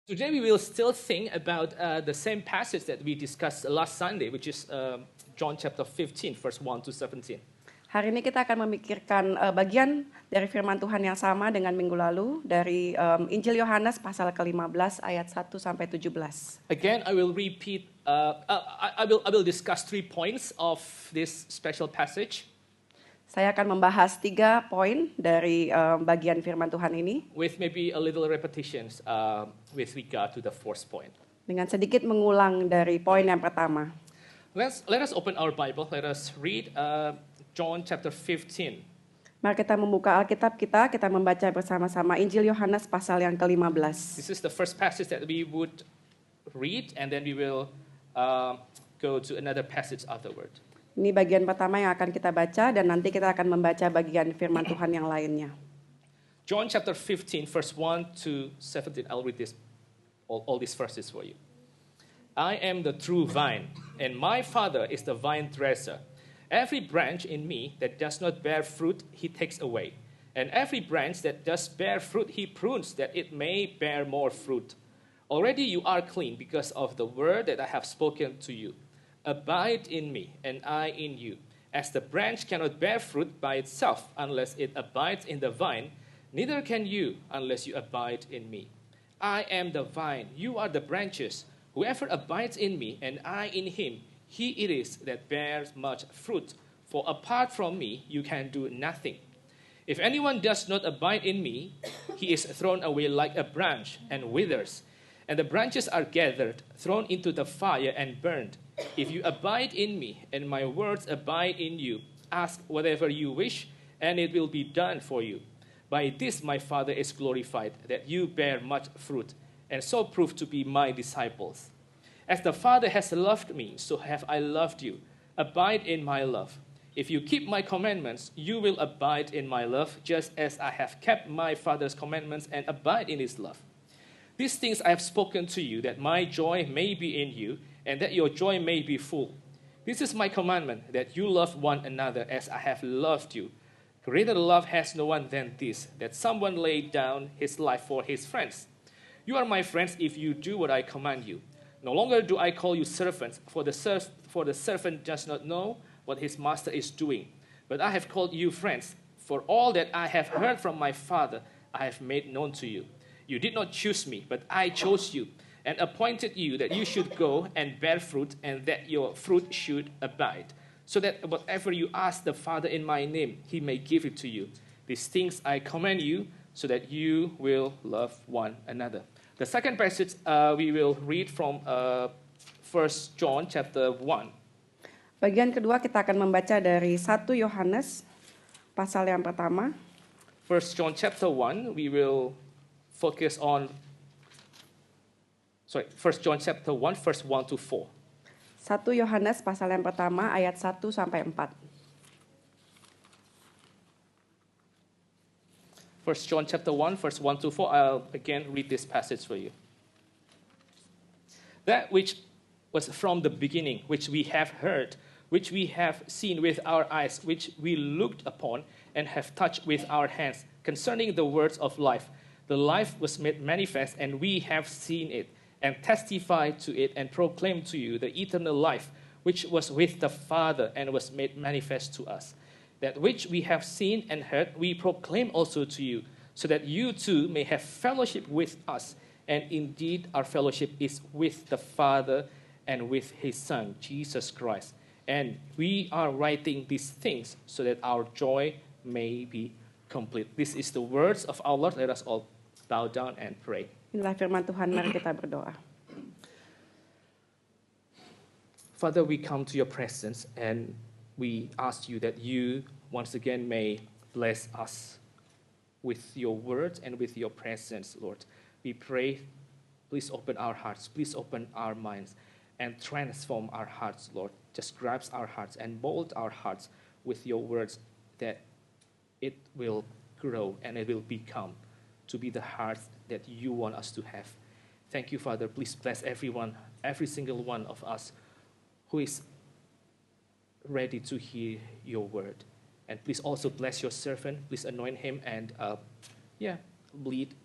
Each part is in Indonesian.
Today we will still think about the same passage that we discussed last Sunday, which is John chapter 15, verse 1 to 17. Hari ini kita akan memikirkan bagian dari firman Tuhan yang sama dengan minggu lalu dari Injil Yohanes pasal ke-15 ayat 1 sampai 17. Again, I will repeat. I will discuss 3 points of this special passage. Saya akan membahas 3 poin dari bagian firman Tuhan ini With maybe a little repetitions with regard to the fourth point. dengan sedikit mengulang dari poin yang pertama. Let us open our Bible. Let us read John chapter 15. Mari kita membuka Alkitab kita membaca bersama-sama Injil Yohanes pasal yang ke-15. This is the first passage that we would read, and then we will go to another passage afterward. Ini bagian pertama yang akan kita baca dan nanti kita akan membaca bagian firman Tuhan yang lainnya. John chapter 15, verse 1 to 17. I'll read this, all these verses for you. I am the true vine, and my Father is the vine dresser. Every branch in me that does not bear fruit, he takes away. And every branch that does bear fruit, he prunes that it may bear more fruit. Already you are clean because of the word that I have spoken to you. Abide in me, and I in you. As the branch cannot bear fruit by itself unless it abides in the vine, neither can you unless you abide in me. I am the vine, you are the branches. Whoever abides in me, and I in him, he it is that bears much fruit. For apart from me, you can do nothing. If anyone does not abide in me, he is thrown away like a branch and withers. And the branches are gathered, thrown into the fire, and burned. If you abide in me, and my words abide in you, ask whatever you wish, and it will be done for you. By this my Father is glorified, that you bear much fruit, and so prove to be my disciples. As the Father has loved me, so have I loved you. Abide in my love. If you keep my commandments, you will abide in my love, just as I have kept my Father's commandments and abide in his love. These things I have spoken to you, that my joy may be in you, and that your joy may be full. This is my commandment, that you love one another as I have loved you. Greater love has no one than this, that someone laid down his life for his friends. You are my friends if you do what I command you. No longer do I call you servants, for the servant does not know what his master is doing. But I have called you friends, for all that I have heard from my Father I have made known to you. You did not choose me, but I chose you, and appointed you that you should go and bear fruit, and that your fruit should abide, so that whatever you ask the Father in my name, he may give it to you. These things I command you, so that you will love one another. The second passage we will read from 1 John chapter 1. Bagian kedua kita akan membaca dari 1 Yohanes pasal yang pertama. 1 John chapter 1, we will focus on 1 John chapter 1, verse 1 to 4. 1 Yohanes pasal yang pertama ayat 1 sampai 4. 1 John chapter 1, verse 1 to 4. I'll again read this passage for you. That which was from the beginning, which we have heard, which we have seen with our eyes, which we looked upon and have touched with our hands, concerning the words of life. The life was made manifest, and we have seen it, and testified to it, and proclaimed to you the eternal life, which was with the Father, and was made manifest to us. That which we have seen and heard, we proclaim also to you, so that you too may have fellowship with us. And indeed, our fellowship is with the Father and with his Son, Jesus Christ. And we are writing these things so that our joy may be complete. This is the words of our Lord. Let us all bow down and pray. Inilah firman Tuhan, mari kita berdoa. Father, we come to your presence and we ask you that you once again may bless us with your words and with your presence, Lord. We pray, please open our hearts, please open our minds and transform our hearts, Lord. Just grasp our hearts and mold our hearts with your words, that it will grow and it will become to be the heart that you want us to have. Thank you, Father. Please bless everyone, every single one of us who is ready to hear your word. And please also bless your servant. Please anoint him and lead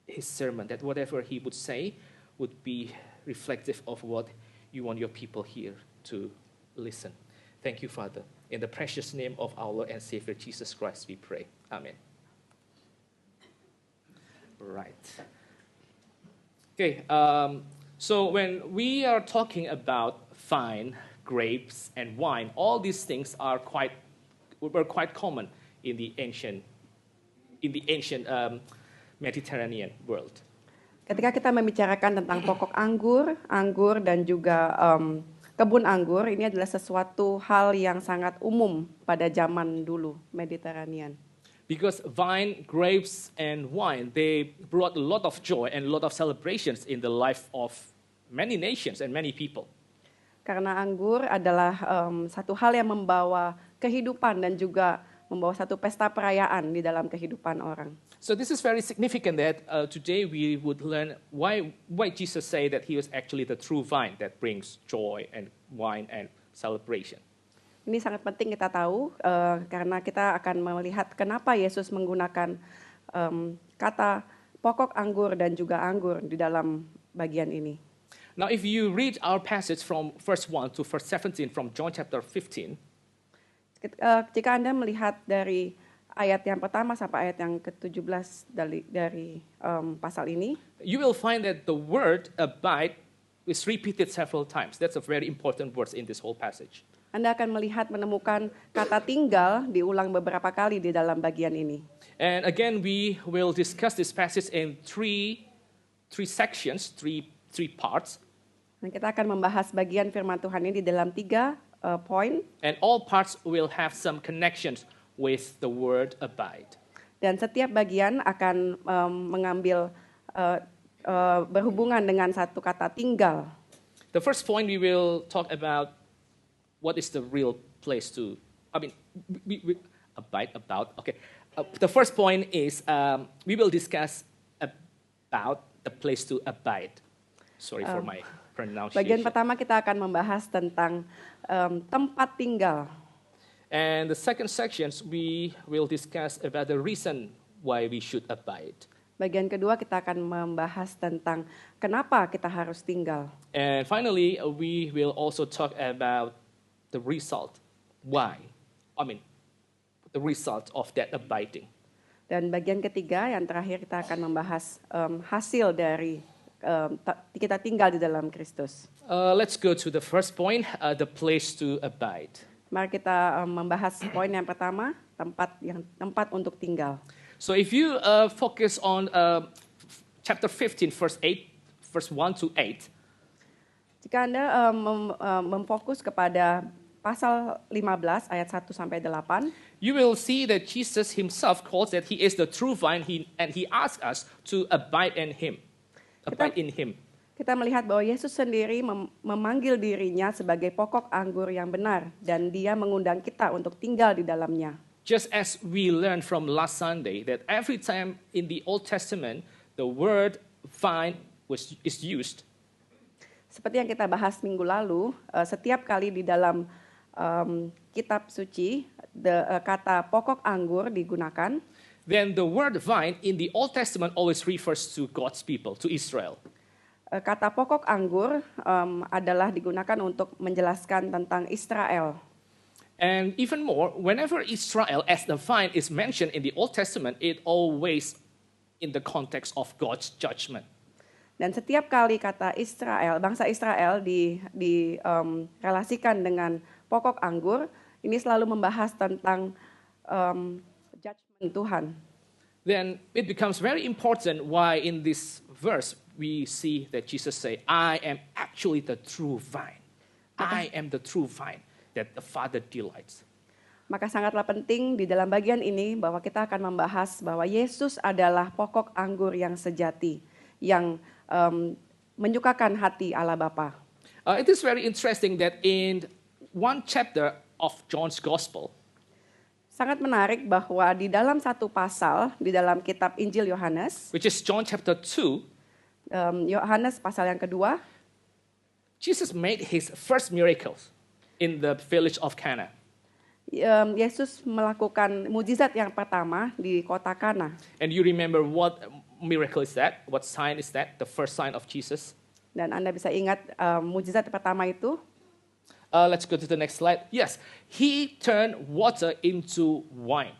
his sermon, that whatever he would say would be reflective of what you want your people here to listen. Thank you, Father. In the precious name of our Lord and Savior Jesus Christ, we pray. Amen. Right. Okay, so when we are talking about vine, grapes, and wine, all these things were quite common in the ancient Mediterranean world. Ketika kita membicarakan tentang pokok anggur dan juga kebun anggur, ini adalah sesuatu hal yang sangat umum pada zaman dulu Mediterranean. Because vine, grapes, and wine, they brought a lot of joy and a lot of celebrations in the life of many nations and many people. Karena anggur adalah satu hal yang membawa kehidupan dan juga membawa satu pesta perayaan di dalam kehidupan orang. So this is very significant that today we would learn why Jesus say that he was actually the true vine that brings joy and wine and celebration. Ini sangat penting kita tahu karena kita akan melihat kenapa Yesus menggunakan kata pokok anggur dan juga anggur di dalam bagian ini. Now if you read our passage from verse 1 to verse 17 from John chapter 15, jika Anda melihat dari ayat yang pertama sampai ayat yang ke-17 dari pasal ini, you will find that the word abide is repeated several times. That's a very important word in this whole passage. Anda akan menemukan kata tinggal diulang beberapa kali di dalam bagian ini. And again, we will discuss this passage in three sections, three parts. Dan kita akan membahas bagian firman Tuhan ini di dalam 3 poin. And all parts will have some connections with the word abide. Dan setiap bagian akan mengambil berhubungan dengan satu kata tinggal. The first point we will talk about what is the real place to, we abide about, okay. The first point is we will discuss about the place to abide. Sorry for my pronunciation. Bagian pertama kita akan membahas tentang tempat tinggal. And the second sections we will discuss about the reason why we should abide. Bagian kedua kita akan membahas tentang kenapa kita harus tinggal. And finally, we will also talk about the result. Why? The result of that abiding. Dan bagian ketiga yang terakhir kita akan membahas hasil dari kita tinggal di dalam Kristus. Let's go to the first point, the place to abide. Mari kita membahas poin yang pertama, tempat untuk tinggal. So if you focus on chapter 15, verse 1 to 8. Jika Anda memfokus kepada pasal 15 ayat 1 sampai 8, you will see that Jesus himself calls that he is the true vine and he asks us to abide in him. Abide in him. Kita melihat bahwa Yesus sendiri memanggil dirinya sebagai pokok anggur yang benar dan dia mengundang kita untuk tinggal di dalamnya. Just as we learned from last Sunday that every time in the Old Testament the word vine is used. Seperti yang kita bahas minggu lalu, setiap kali di dalam kitab suci kata pokok anggur digunakan, then the word vine in the Old Testament always refers to God's people, to Israel. Kata pokok anggur adalah digunakan untuk menjelaskan tentang Israel. And even more, whenever Israel as the vine is mentioned in the Old Testament, it always in the context of God's judgment. Dan setiap kali kata Israel, bangsa Israel direlasikan dengan pokok anggur, ini selalu membahas tentang judgment Tuhan. Then it becomes very important why in this verse we see that Jesus say, I am actually the true vine. I am the true vine that the Father delights. Maka sangatlah penting di dalam bagian ini bahwa kita akan membahas bahwa Yesus adalah pokok anggur yang sejati, yang menyukakan hati Allah Bapa. It is very interesting that in one chapter of John's Gospel, sangat menarik bahwa di dalam satu pasal di dalam kitab Injil Yohanes, which is John chapter 2, Yohanes pasal yang kedua, Jesus made his first miracles in the village of Cana. Yesus melakukan mujizat yang pertama di kota Kana. And you remember what miracle is that? What sign is that? The first sign of Jesus. Dan Anda bisa ingat mujizat pertama itu. Let's go to the next slide. Yes, he turned water into wine.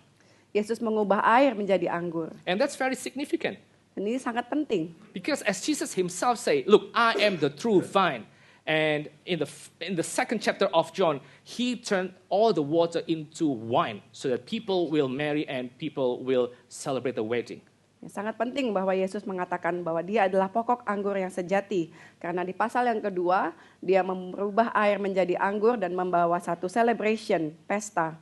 Yesus mengubah air menjadi anggur. And that's very significant. Dan ini sangat penting. Because as Jesus himself say, look, I am the true vine. And in the second chapter of John, he turned all the water into wine so that people will marry and people will celebrate the wedding. Sangat penting bahwa Yesus mengatakan bahwa dia adalah pokok anggur yang sejati. Karena di pasal yang kedua, dia merubah air menjadi anggur dan membawa satu celebration, pesta.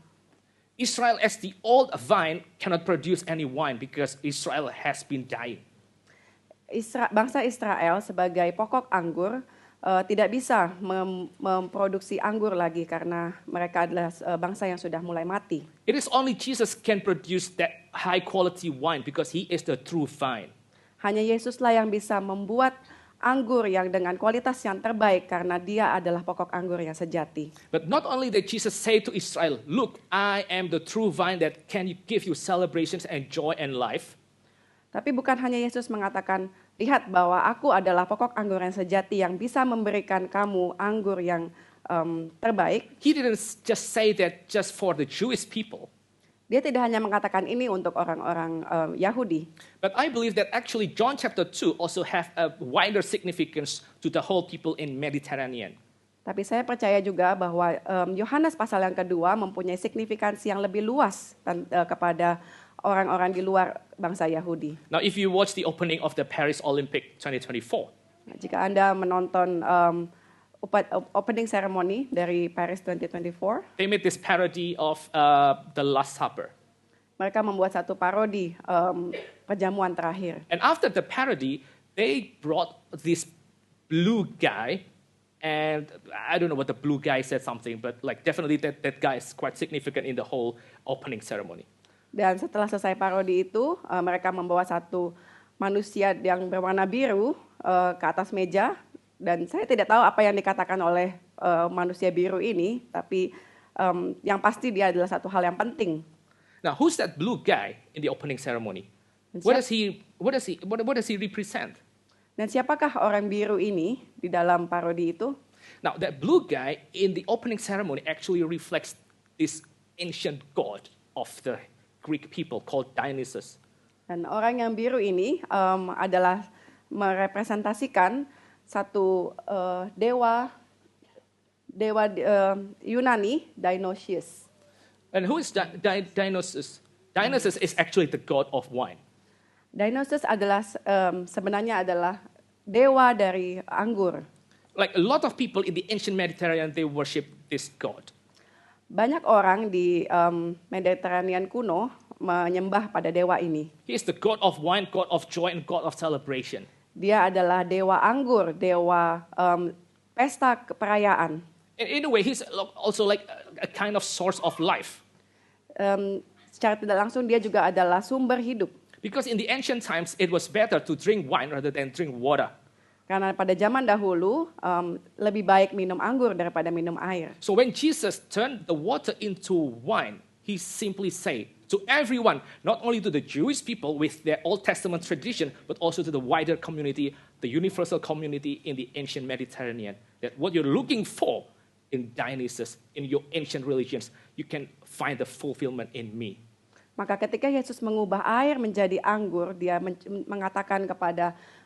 Israel as the old vine cannot produce any wine because Israel has been dying. Bangsa Israel sebagai pokok anggur tidak bisa memproduksi anggur lagi karena mereka adalah bangsa yang sudah mulai mati. It is only Jesus can produce that high quality wine because he is the true vine. Hanya Yesuslah yang bisa membuat anggur yang dengan kualitas yang terbaik karena dia adalah pokok anggur yang sejati. But not only did Jesus say to Israel, look, I am the true vine that can give you celebrations and joy and life. Tapi bukan hanya Yesus mengatakan, lihat bahwa aku adalah pokok anggur yang sejati yang bisa memberikan kamu anggur yang terbaik. He didn't just say that just for the Jewish people. Dia tidak hanya mengatakan ini untuk orang-orang Yahudi. But I believe that actually John chapter 2 also have a wider significance to the whole people in Mediterranean. Tapi saya percaya juga bahwa Yohanes pasal yang kedua mempunyai signifikansi yang lebih luas kepada orang-orang di luar bangsa Yahudi. Now if you watch the opening of the Paris Olympic 2024. Jika Anda menonton opening ceremony dari Paris 2024, they made this parody of the Last Supper. Mereka membuat satu parodi perjamuan terakhir. And after the parody, they brought this blue guy, and I don't know what the blue guy said something, but like definitely that guy is quite significant in the whole opening ceremony. Dan setelah selesai parodi itu, mereka membawa satu manusia yang berwarna biru ke atas meja. Dan saya tidak tahu apa yang dikatakan oleh manusia biru ini, tapi yang pasti dia adalah satu hal yang penting. Now, who's that blue guy in the opening ceremony? What does he represent? Dan siapakah orang biru ini di dalam parodi itu? Now, that blue guy in the opening ceremony actually reflects this ancient god of the Greek people called Dionysus. Dan orang yang biru ini adalah merepresentasikan satu dewa Yunani, Dionysius. And who is Dionysus? Dionysus is actually the god of wine. Dionysius adalah sebenarnya adalah dewa dari anggur. Like a lot of people in the ancient Mediterranean, they worship this god. Banyak orang di Mediterranean kuno menyembah pada dewa ini. He is the god of wine, god of joy, and god of celebration. Dia adalah dewa anggur, dewa pesta perayaan. In a way, he's also like a kind of source of life. Secara tidak langsung dia juga adalah sumber hidup. Because in the ancient times, it was better to drink wine rather than drink water. Karena pada zaman dahulu lebih baik minum anggur daripada minum air. So when Jesus turned the water into wine, he simply said to everyone, not only to the Jewish people with their Old Testament tradition, but also to the wider community, the universal community in the ancient Mediterranean, that what you're looking for in Dionysus, in your ancient religions, you can find the fulfillment in me. Maka ketika Yesus mengubah air menjadi anggur, dia mengatakan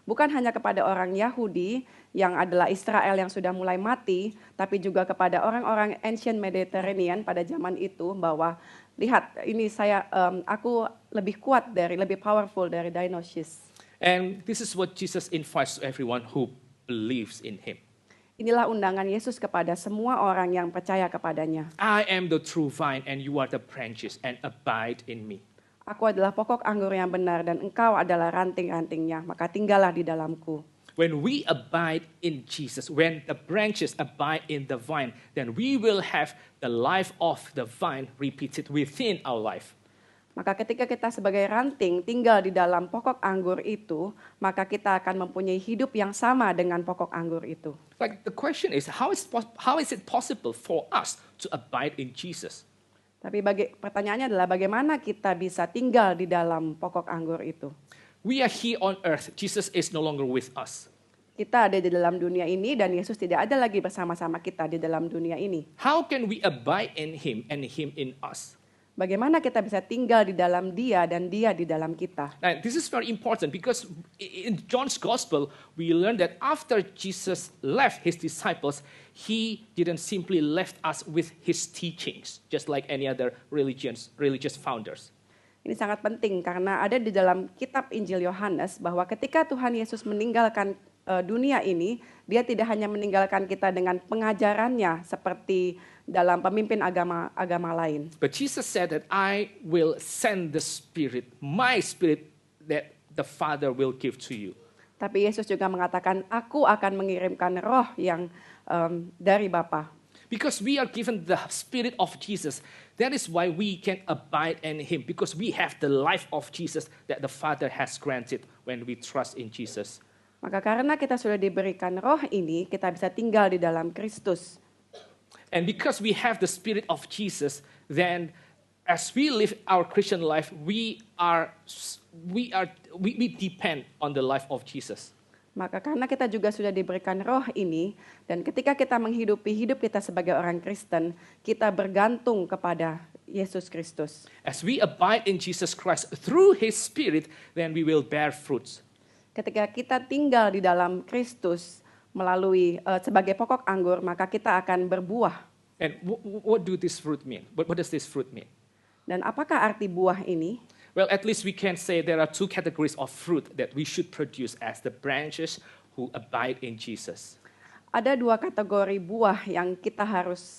bukan hanya kepada orang Yahudi yang adalah Israel yang sudah mulai mati, tapi juga kepada orang-orang ancient Mediterranean pada zaman itu bahwa lihat ini aku lebih kuat lebih powerful dari Dionysius. And this is what Jesus invites to everyone who believes in him. Inilah undangan Yesus kepada semua orang yang percaya kepadanya. I am the true vine and you are the branches and abide in me. Aku adalah pokok anggur yang benar dan engkau adalah ranting-rantingnya, maka tinggallah di dalamku. When we abide in Jesus, when the branches abide in the vine, then we will have the life of the vine repeated within our life. Maka ketika kita sebagai ranting tinggal di dalam pokok anggur itu, maka kita akan mempunyai hidup yang sama dengan pokok anggur itu. Like the question is, how is it possible for us to abide in Jesus? Tapi pertanyaannya adalah bagaimana kita bisa tinggal di dalam pokok anggur itu? We are here on earth. Jesus is no longer with us. Kita ada di dalam dunia ini dan Yesus tidak ada lagi bersama-sama kita di dalam dunia ini. How can we abide in him and him in us? Bagaimana kita bisa tinggal di dalam Dia dan Dia di dalam kita? Now, this is very important because in John's gospel, we learn that after Jesus left his disciples, he didn't simply left us with his teachings, just like any other religious founders. Ini sangat penting karena ada di dalam kitab Injil Yohanes bahwa ketika Tuhan Yesus meninggalkan dunia ini, dia tidak hanya meninggalkan kita dengan pengajarannya seperti dalam pemimpin agama lain. But Jesus said that I will send the Spirit, my Spirit that the Father will give to you. Tapi Yesus juga mengatakan, aku akan mengirimkan roh yang dari Bapa. Because we are given the Spirit of Jesus, that is why we can abide in him. Because we have the life of Jesus that the Father has granted when we trust in Jesus. Maka karena kita sudah diberikan roh ini, kita bisa tinggal di dalam Kristus. And because we have the Spirit of Jesus, then as we live our Christian life, we depend on the life of Jesus. Maka karena kita juga sudah diberikan roh ini, dan ketika kita menghidupi hidup kita sebagai orang Kristen, kita bergantung kepada Yesus Kristus. As we abide in Jesus Christ through his Spirit, then we will bear fruits. Ketika kita tinggal di dalam Kristus melalui sebagai pokok anggur, maka kita akan berbuah. And what do this fruit mean? What does this fruit mean? Dan apakah arti buah ini? Well, at least we can say there are two categories of fruit that we should produce as the branches who abide in Jesus. Ada dua kategori buah yang kita harus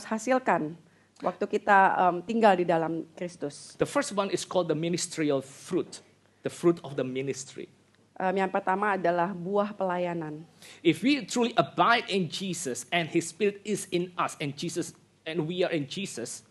hasilkan waktu kita tinggal di dalam Kristus. The first one is called the ministerial fruit, the fruit of the ministry. Yang pertama adalah buah pelayanan. If we truly abide in Jesus and his Spirit is in us and we are in Jesus,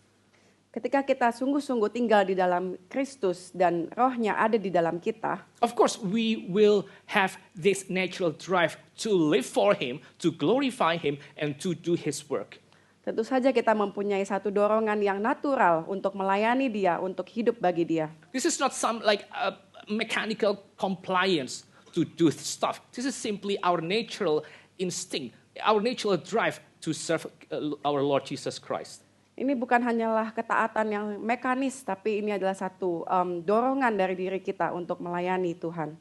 ketika kita sungguh-sungguh tinggal di dalam Kristus dan rohnya ada di dalam kita, of course we will have this natural drive to live for him, to glorify him, and to do his work. tentu saja kita mempunyai satu dorongan yang natural untuk melayani Dia, untuk hidup bagi Dia. This is not some like mechanical compliance to do stuff. This is simply our natural instinct, our natural drive to serve our Lord Jesus Christ. Ini bukan hanyalah ketaatan yang mekanis, tapi ini adalah satu dorongan dari diri kita untuk melayani Tuhan.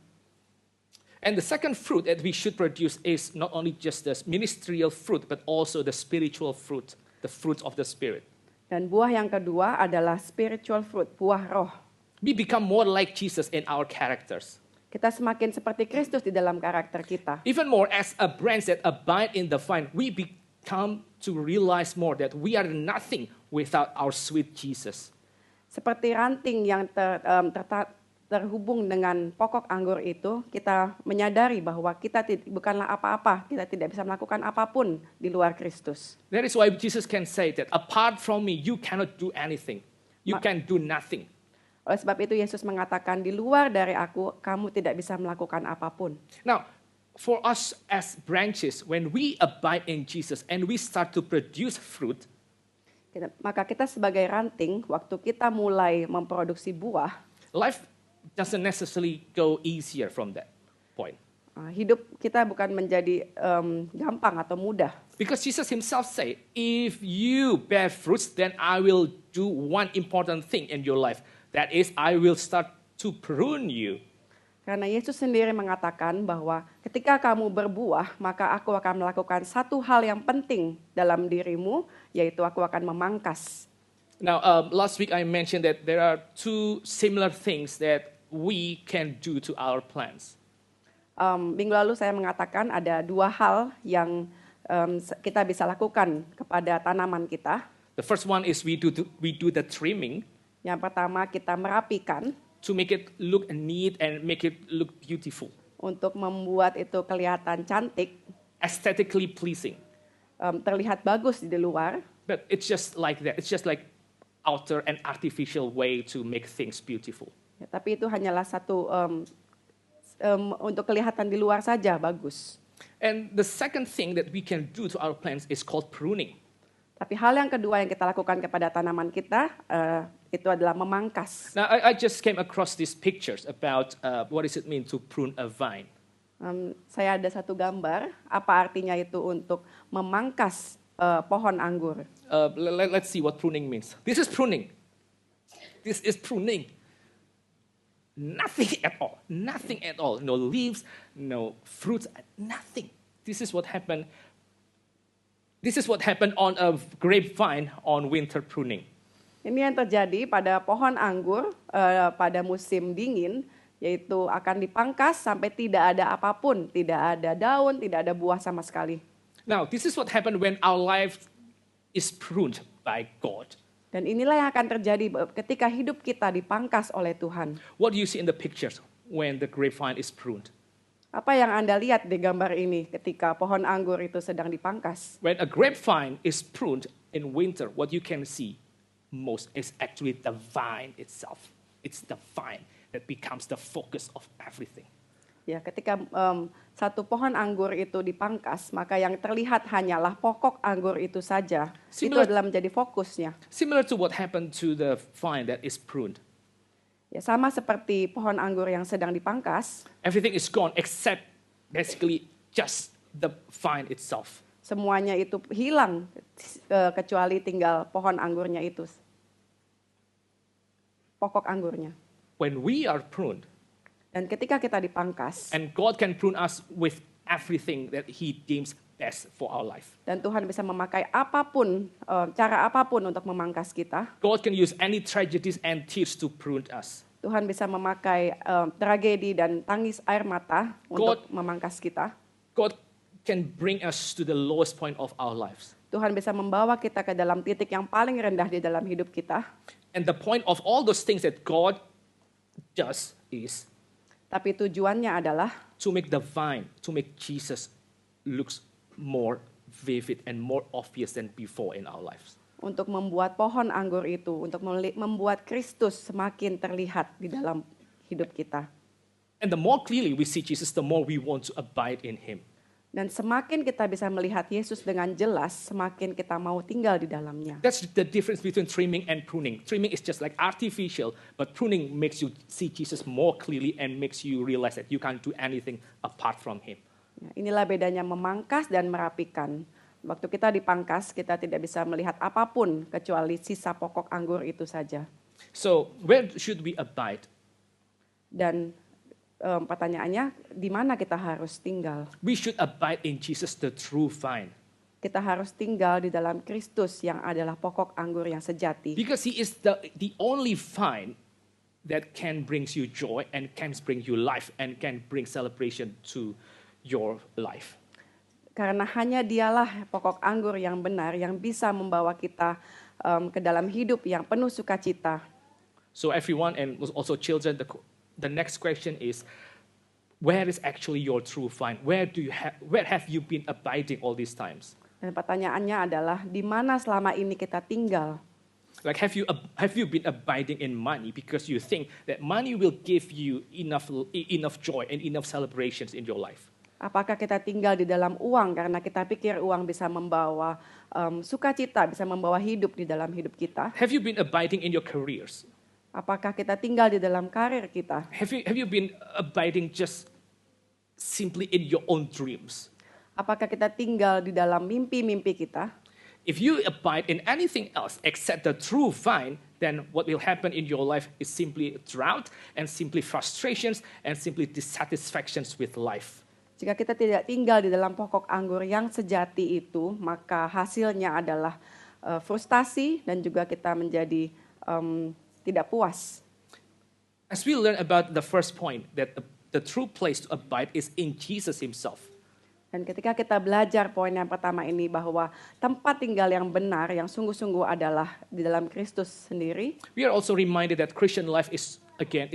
And the second fruit that we should produce is not only just the ministerial fruit, but also the spiritual fruit, the fruit of the Spirit. Dan buah yang kedua adalah spiritual fruit, buah roh. We become more like Jesus in our characters. Kita semakin seperti Kristus di dalam karakter kita. Even more, as a branch that abide in the vine, we become to realize more that we are nothing without our sweet Jesus. Seperti ranting yang terhubung dengan pokok anggur itu, kita menyadari bahwa kita bukanlah apa-apa, kita tidak bisa melakukan apapun di luar Kristus. That is why Jesus can say that apart from me, you cannot do anything. You can do nothing. Oleh sebab itu Yesus mengatakan, di luar dari aku, kamu tidak bisa melakukan apapun. Now, for us as branches, when we abide in Jesus and we start to produce fruit, Maka kita sebagai ranting, waktu kita mulai memproduksi buah, life doesn't necessarily go easier from that point. Hidup kita bukan menjadi gampang atau mudah. Because Jesus himself said, if you bear fruits, then I will do one important thing in your life. That is, I will start to prune you. Karena Yesus sendiri mengatakan bahwa ketika kamu berbuah, maka aku akan melakukan satu hal yang penting dalam dirimu, yaitu aku akan memangkas. Now, last week I mentioned that there are two similar things that we can do to our plants. Minggu lalu saya mengatakan ada dua hal yang kita bisa lakukan kepada tanaman kita. The first one is we do the trimming. Yang pertama kita merapikan. To make it look neat and make it look beautiful. Untuk membuat itu kelihatan cantik. Aesthetically pleasing. Terlihat bagus di luar. But it's just like that. It's just like outer and artificial way to make things beautiful. Ya, tapi itu hanyalah satu untuk kelihatan di luar saja bagus. And the second thing that we can do to our plants is called pruning. Tapi hal yang kedua yang kita lakukan kepada tanaman kita itu adalah memangkas. Now, I just came across these pictures about what does it mean to prune a vine. Saya ada satu gambar, apa artinya itu untuk memangkas pohon anggur. Let's see what pruning means. This is pruning. This is pruning. Nothing at all. Nothing at all. No leaves, no fruits, nothing. This is what happened. This is what happened on a grapevine on winter pruning. Ini yang terjadi pada pohon anggur pada musim dingin, yaitu akan dipangkas sampai tidak ada apapun, tidak ada daun, tidak ada buah sama sekali. Now, this is what happened when our life is pruned by God. Dan inilah yang akan terjadi ketika hidup kita dipangkas oleh Tuhan. What do you see in the pictures when the grapevine is pruned? Apa yang Anda lihat di gambar ini ketika pohon anggur itu sedang dipangkas? When a grapevine is pruned in winter, what you can see most is actually the vine itself. It's the vine that becomes the focus of everything. Ya, ketika satu pohon anggur itu dipangkas, maka yang terlihat hanyalah pokok anggur itu saja. Itu adalah menjadi fokusnya. Similar to what happened to the vine that is pruned. Ya, sama seperti pohon anggur yang sedang dipangkas. Everything is gone except basically just the vine itself. Semuanya itu hilang kecuali tinggal pohon anggurnya itu. Pokok anggurnya. When we are pruned, dan ketika kita dipangkas, and God can prune us with everything that He deems best for our life. Dan Tuhan bisa memakai apapun, cara apapun untuk memangkas kita. God can use any tragedies and tears to prune us. Tuhan bisa memakai tragedi dan tangis air mata untuk memangkas kita. God can bring us to the lowest point of our lives. Tuhan bisa membawa kita ke dalam titik yang paling rendah di dalam hidup kita. And the point of all those things that God does is tapi tujuannya adalah to make the vine, to make Jesus looks more vivid and more obvious than before in our lives. Untuk membuat pohon anggur itu, untuk membuat Kristus semakin terlihat di dalam hidup kita. And the more clearly we see Jesus, the more we want to abide in Him. Dan semakin kita bisa melihat Yesus dengan jelas, semakin kita mau tinggal di dalamnya. That's the difference between trimming and pruning. Trimming is just like artificial, but pruning makes you see Jesus more clearly and makes you realize that you can't do anything apart from Him. Ya, inilah bedanya memangkas dan merapikan. Waktu kita dipangkas, kita tidak bisa melihat apapun kecuali sisa pokok anggur itu saja. So, where should we abide? Dan pertanyaannya, di mana kita harus tinggal? We should abide in Jesus, the true vine. Kita harus tinggal di dalam Kristus yang adalah pokok anggur yang sejati. Because He is the only vine that can bring you joy and can bring you life and can bring celebration to your life. Karena hanya Dialah pokok anggur yang benar yang bisa membawa kita ke dalam hidup yang penuh sukacita. So everyone and also children, the next question is, where is actually your true vine? Where have you been abiding all these times? Dan pertanyaannya adalah, di mana selama ini kita tinggal? Like have you been abiding in money because you think that money will give you enough joy and enough celebrations in your life? Apakah kita tinggal di dalam uang karena kita pikir uang bisa membawa sukacita, bisa membawa hidup di dalam hidup kita? Have you been abiding in your careers? Apakah kita tinggal di dalam karir kita? Have you been abiding just simply in your own dreams? Apakah kita tinggal di dalam mimpi-mimpi kita? If you abide in anything else except the true vine, then what will happen in your life is simply drought and simply frustrations and simply dissatisfactions with life. Jika kita tidak tinggal di dalam pokok anggur yang sejati itu, maka hasilnya adalah frustasi dan juga kita menjadi tidak puas. As we learn about the first point, that the true place to abide is in Jesus Himself. Dan ketika kita belajar poin yang pertama ini bahwa tempat tinggal yang benar, yang sungguh-sungguh adalah di dalam Kristus sendiri. We are also reminded that Christian life is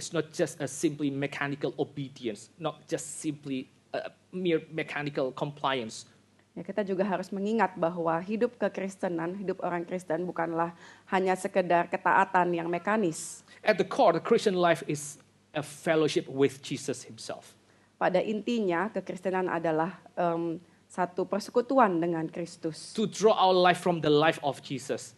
not just a simply mechanical obedience, not just simply a mere mechanical compliance. Ya, kita juga harus mengingat bahwa hidup kekristenan, hidup orang Kristen bukanlah hanya sekedar ketaatan yang mekanis. At the core, the Christian life is a fellowship with Jesus Himself. Pada intinya, kekristenan adalah satu persekutuan dengan Kristus. To draw our life from the life of Jesus.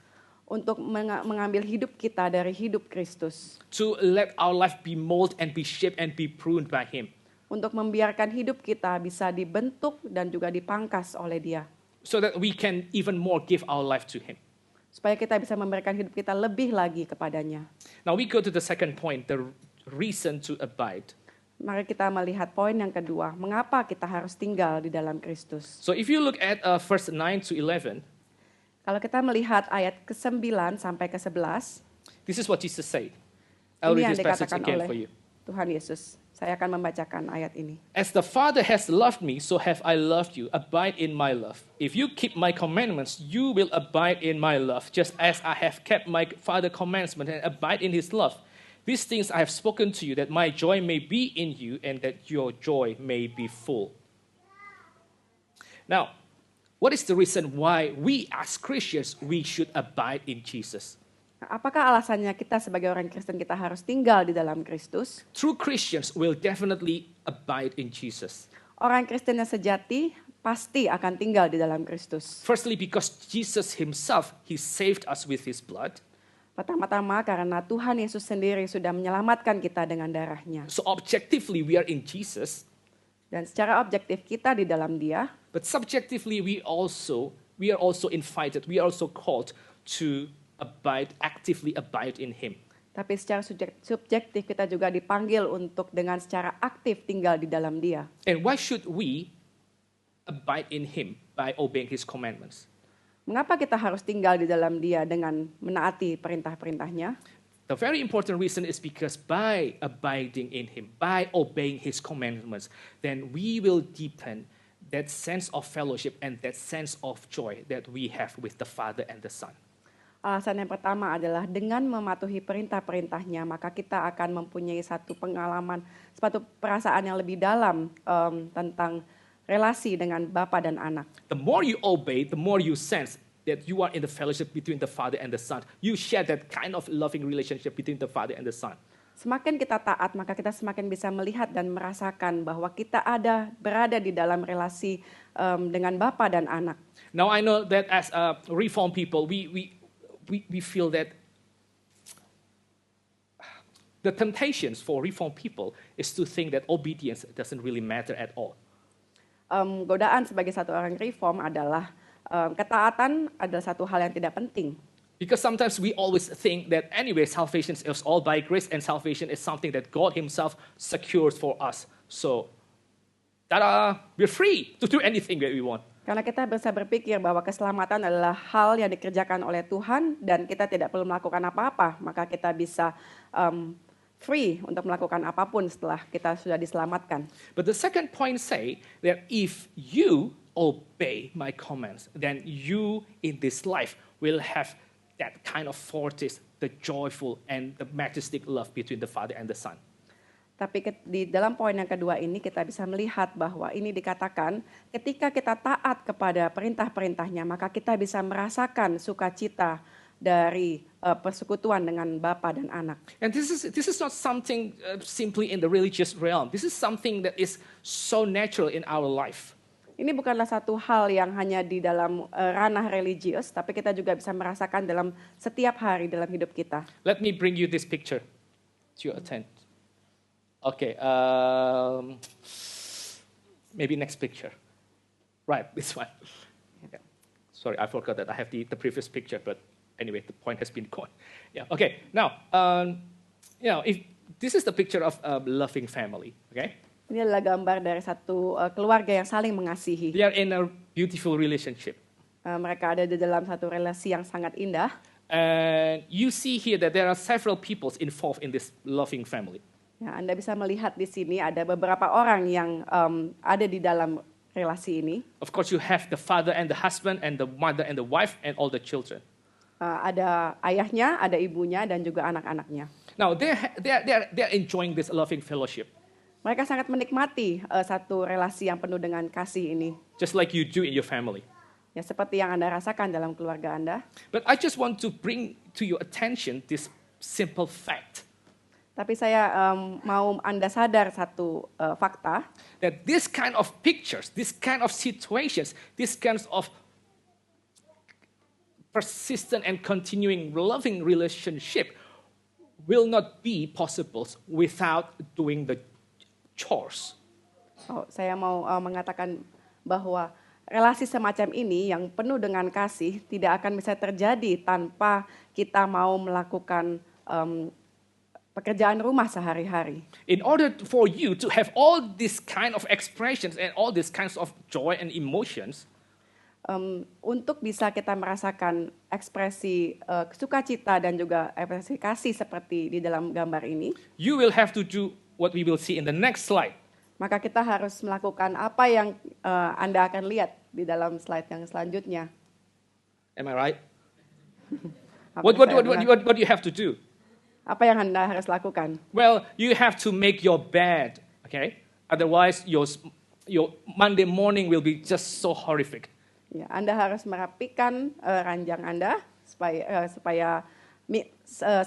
untuk mengambil hidup kita dari hidup Kristus. To let our life be molded and be shaped and be pruned by Him. Untuk membiarkan hidup kita bisa dibentuk dan juga dipangkas oleh Dia. So that we can even more give our life to Him. Supaya kita bisa memberikan hidup kita lebih lagi kepadanya. Now we go to the second point, the reason to abide. Mari kita melihat poin yang kedua, mengapa kita harus tinggal di dalam Kristus. So if you look at verse 9 to 11, Kalau kita melihat ayat ke-9 sampai ke-11, this is what Jesus said. I'll ini read yang this passage dikatakan again oleh for you. Tuhan Yesus. Saya akan membacakan ayat ini. As the Father has loved me, so have I loved you. Abide in my love. If you keep my commandments, you will abide in my love, just as I have kept my Father's commandments and abide in his love. These things I have spoken to you, that my joy may be in you and that your joy may be full. Now, what is the reason why we as Christians, we should abide in Jesus? Nah, apakah alasannya kita sebagai orang Kristen kita harus tinggal di dalam Kristus? True Christians will definitely abide in Jesus. Orang Kristen yang sejati pasti akan tinggal di dalam Kristus. Firstly, because Jesus himself, he saved us with his blood. Pertama-tama karena Tuhan Yesus sendiri sudah menyelamatkan kita dengan darahnya. So objectively, we are in Jesus. Dan secara objektif kita di dalam Dia. But subjectively, we are also invited, we are also called to actively abide in him. Tapi secara subjektif kita juga dipanggil untuk dengan secara aktif tinggal di dalam Dia. And why should we abide in him by obeying his commandments? Mengapa kita harus tinggal di dalam Dia dengan menaati perintah-perintahnya? The very important reason is because by abiding in him, by obeying his commandments, then we will deepen that sense of fellowship and that sense of joy that we have with the Father and the Son. Alasan yang pertama adalah dengan mematuhi perintah-perintahnya, maka kita akan mempunyai satu pengalaman, suatu perasaan yang lebih dalam tentang relasi dengan Bapa dan Anak. The more you obey, the more you sense that you are in the fellowship between the Father and the Son. You share that kind of loving relationship between the Father and the Son. Semakin kita taat, maka kita semakin bisa melihat dan merasakan bahwa kita berada di dalam relasi dengan Bapa dan Anak. Now I know that as Reformed people, we feel that the temptations for Reformed people is to think that obedience doesn't really matter at all. Godaan sebagai satu orang reform adalah ketaatan adalah satu hal yang tidak penting. Because sometimes we always think that anyway, salvation is all by grace and salvation is something that God himself secures for us. So, we're free to do anything that we want. Karena kita bisa berpikir bahwa keselamatan adalah hal yang dikerjakan oleh Tuhan dan kita tidak perlu melakukan apa-apa, maka kita bisa free untuk melakukan apapun setelah kita sudah diselamatkan. But the second point say that if you obey my commands, then you in this life will have that kind of fortress, the joyful and the majestic love between the Father and the Son. Tapi di dalam poin yang kedua ini kita bisa melihat bahwa ini dikatakan ketika kita taat kepada perintah-perintahnya, maka kita bisa merasakan sukacita dari persekutuan dengan Bapa dan Anak. And this is not something simply in the religious realm. This is something that is so natural in our life. Ini bukanlah satu hal yang hanya di dalam ranah religius, tapi kita juga bisa merasakan dalam setiap hari dalam hidup kita. Let me bring you this picture to your attention. Okay, maybe next picture. Right, this one. Yeah. Sorry, I forgot that I have the previous picture, but anyway, the point has been gone. Yeah. Okay. Now, if this is the picture of a loving family. Okay. Ini adalah gambar dari satu keluarga yang saling mengasihi. They are in a beautiful relationship. Mereka ada di dalam satu relasi yang sangat indah. And you see here that there are several people involved in this loving family. Ya, Anda bisa melihat di sini ada beberapa orang yang ada di dalam relasi ini. Of course, you have the father and the husband and the mother and the wife and all the children. Ada ayahnya, ada ibunya, dan juga anak-anaknya. Now they're enjoying this loving fellowship. Mereka sangat menikmati satu relasi yang penuh dengan kasih ini. Just like you do in your family. Ya, seperti yang Anda rasakan dalam keluarga Anda. But I just want to bring to your attention this simple fact. Tapi saya mau Anda sadar satu fakta. That this kind of pictures, this kind of situations, this kind of persistent and continuing loving relationship will not be possible without doing the chores. Saya mau mengatakan bahwa relasi semacam ini yang penuh dengan kasih tidak akan bisa terjadi tanpa kita mau melakukan pekerjaan rumah sehari-hari. In order for you to have all these kind of expressions and all these kinds of joy and emotions, untuk bisa kita merasakan ekspresi sukacita dan juga ekspresi kasih seperti di dalam gambar ini, you will have to do what we will see in the next slide. maka kita harus melakukan apa yang Anda akan lihat di dalam slide yang selanjutnya. Am I right? Apa What do you have to do? Apa yang Anda harus lakukan? Well, you have to make your bed, okay? Otherwise, your Monday morning will be just so horrific. Ya, Anda harus merapikan ranjang Anda supaya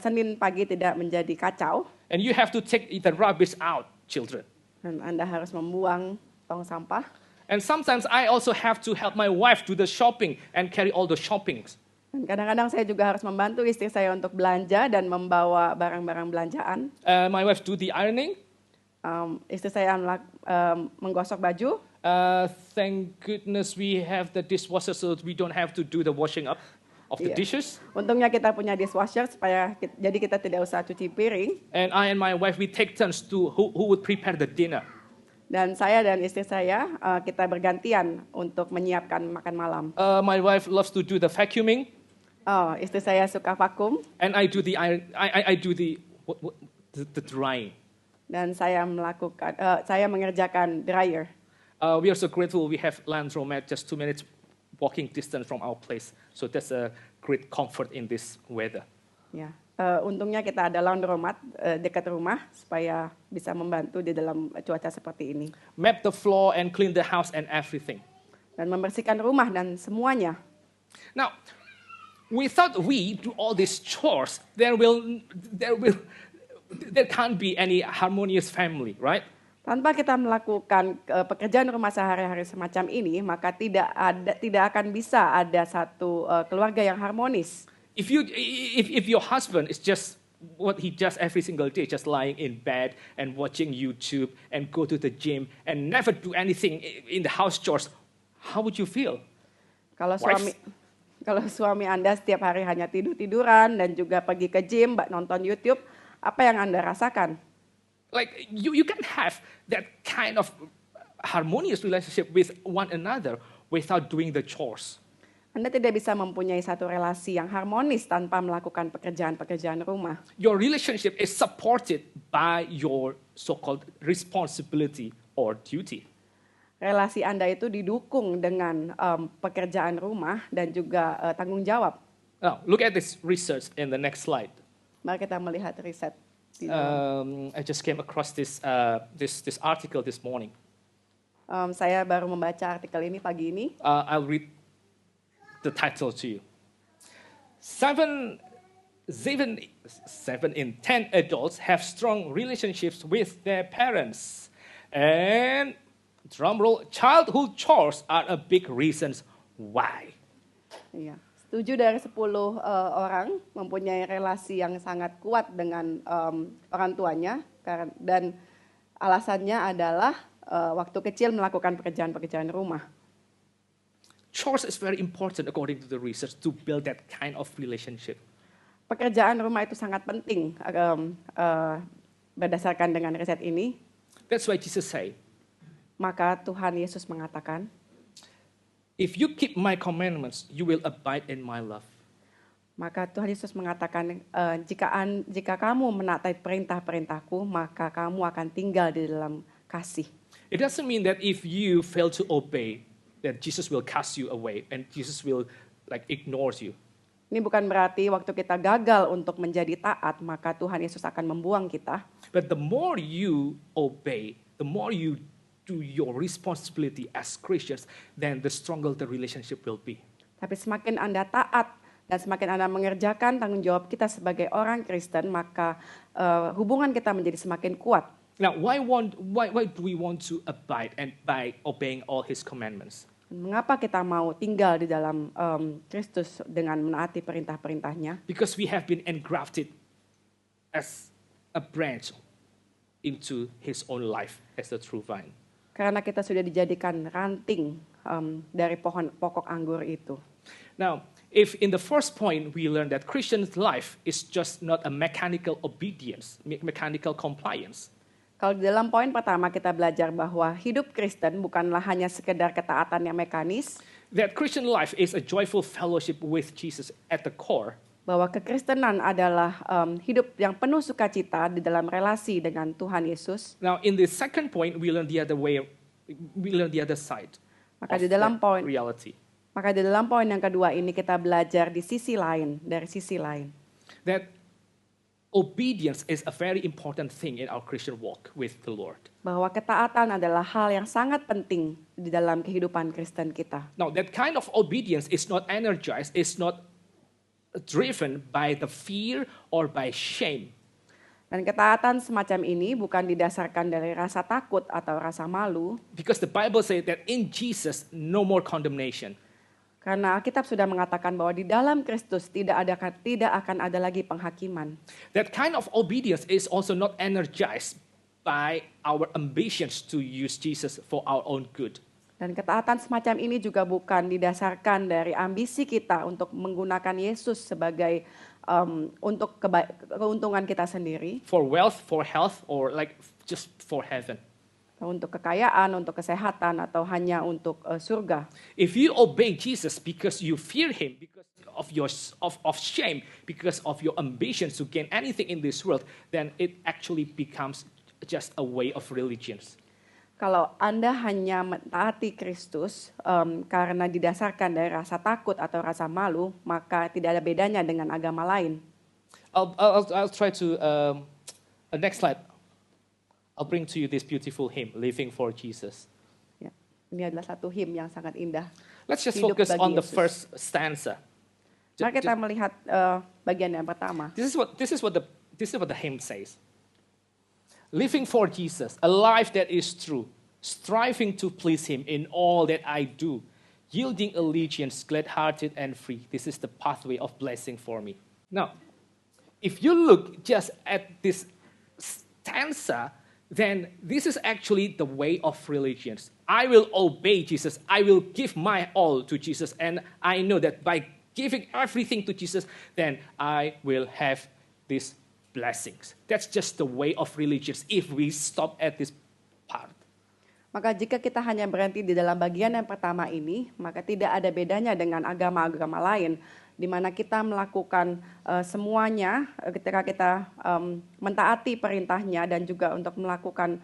Senin pagi tidak menjadi kacau. And you have to take the rubbish out, children. Dan Anda harus membuang tong sampah. And sometimes I also have to help my wife do the shopping and carry all the shoppings. Dan kadang-kadang saya juga harus membantu istri saya untuk belanja dan membawa barang-barang belanjaan. My wife do the ironing. Istri saya menggosok baju. Thank goodness we have the dishwasher so we don't have to do the washing up of the dishes. Untungnya kita punya dishwasher jadi kita tidak usah cuci piring. And I and my wife, we take turns to who would prepare the dinner. Dan saya dan istri saya kita bergantian untuk menyiapkan makan malam. My wife loves to do the vacuuming. Istri saya suka vakum. And I do the I do the drying. Dan saya mengerjakan dryer. We are so grateful we have Landromat just 2 minutes walking distance from our place. So that's a great comfort in this weather. Ya, untungnya kita ada laundromat dekat rumah supaya bisa membantu di dalam cuaca seperti ini. Map the floor and clean the house and everything. Dan membersihkan rumah dan semuanya. Now, without we do all these chores, there can't be any harmonious family, right? Tanpa kita melakukan pekerjaan rumah sehari-hari semacam ini, maka tidak akan bisa ada satu keluarga yang harmonis. If your husband is just what he does every single day, just lying in bed and watching YouTube and go to the gym and never do anything in the house chores, how would you feel? Kalau suami Anda setiap hari hanya tiduran dan juga pergi ke gym, nonton YouTube, apa yang Anda rasakan? Like you can have that kind of harmonious relationship with one another without doing the chores. Anda tidak bisa mempunyai satu relasi yang harmonis tanpa melakukan pekerjaan-pekerjaan rumah. Your relationship is supported by your so-called responsibility or duty. Relasi Anda itu didukung dengan pekerjaan rumah dan juga tanggung jawab. Now, look at this research in the next slide. Mari kita melihat riset. I just came across this article this morning. Saya baru membaca artikel ini pagi ini. I'll read the title to you. 7 in 10 adults have strong relationships with their parents. And drumroll, childhood chores are a big reasons why. Iya. 7 dari 10 orang mempunyai relasi yang sangat kuat dengan orang tuanya dan alasannya adalah waktu kecil melakukan pekerjaan-pekerjaan rumah. Chores is very important according to the research to build that kind of relationship. Pekerjaan rumah itu sangat penting berdasarkan dengan riset ini. That's why Jesus say, maka Tuhan Yesus mengatakan, if you keep my commandments, you will abide in my love. Maka Tuhan Yesus mengatakan, jika kamu menaati perintah-perintahku, maka kamu akan tinggal di dalam kasih. It doesn't mean that if you fail to obey, that Jesus will cast you away and Jesus will ignore you. Ini bukan berarti waktu kita gagal untuk menjadi taat, maka Tuhan Yesus akan membuang kita. But the more you obey, the more you do your responsibility as Christians, then the stronger the relationship will be. Tapi semakin Anda taat dan semakin Anda mengerjakan tanggung jawab kita sebagai orang Kristen, maka hubungan kita menjadi semakin kuat. Now, why do we want to abide and by obeying all His commandments? Mengapa kita mau tinggal di dalam Kristus dengan menaati perintah-perintahnya? Because we have been engrafted as a branch into his own life as the true vine. Karena kita sudah dijadikan ranting dari pokok anggur itu. Now, if in the first point we learn that Christian's life is just not a mechanical obedience, mechanical compliance. Kalau di dalam poin pertama kita belajar bahwa hidup Kristen bukanlah hanya sekedar ketaatan yang mekanis, That Christian life is a joyful fellowship with Jesus at the core. bahwa kekristenan adalah hidup yang penuh sukacita di dalam relasi dengan Tuhan Yesus. Now, in the second point, we learn the other side Maka of di dalam that poin reality. Maka di dalam poin yang kedua ini kita belajar di sisi lain, dari sisi lain. That obedience is a very important thing in our Christian walk with the Lord. Bahwa ketaatan adalah hal yang sangat penting di dalam kehidupan Kristen kita. Now, that kind of obedience is not energized, is not driven by the fear or by shame. Dan ketaatan semacam ini bukan didasarkan dari rasa takut atau rasa malu, Because the Bible says that in Jesus, no more condemnation. karena Alkitab sudah mengatakan bahwa di dalam Kristus tidak akan ada lagi penghakiman. That kind of obedience is also not energized by our ambitions to use Jesus for our own good. Dan ketaatan semacam ini juga bukan didasarkan dari ambisi kita untuk menggunakan Yesus sebagai untuk keuntungan kita sendiri, For wealth, for health, or like just for heaven. untuk kekayaan, untuk kesehatan, atau hanya untuk surga. If you obey Jesus because you fear him, because of shame, because of your ambitions to gain anything in this world, then it actually becomes just a way of religion. Kalau Anda hanya mentaati Kristus karena didasarkan dari rasa takut atau rasa malu, maka tidak ada bedanya dengan agama lain. I'll try to next slide. I'll bring to you this beautiful hymn, Living for Jesus. Ya, ini adalah satu hymn yang sangat indah. Let's just Hidup focus bagi on the Yesus. first stanza. Mari kita melihat bagian yang pertama. This is what the hymn says. Living for Jesus, a life that is true, striving to please him in all that I do, yielding allegiance, glad-hearted and free. This is the pathway of blessing for me. Now, if you look just at this stanza, then this is actually the way of religions. I will obey Jesus. I will give my all to Jesus. And I know that by giving everything to Jesus, then I will have these blessings. That's just the way of religions if we stop at this part. Maka jika kita hanya berhenti di dalam bagian yang pertama ini, maka tidak ada bedanya dengan agama-agama lain, di mana kita melakukan semuanya ketika kita mentaati perintahnya dan juga untuk melakukan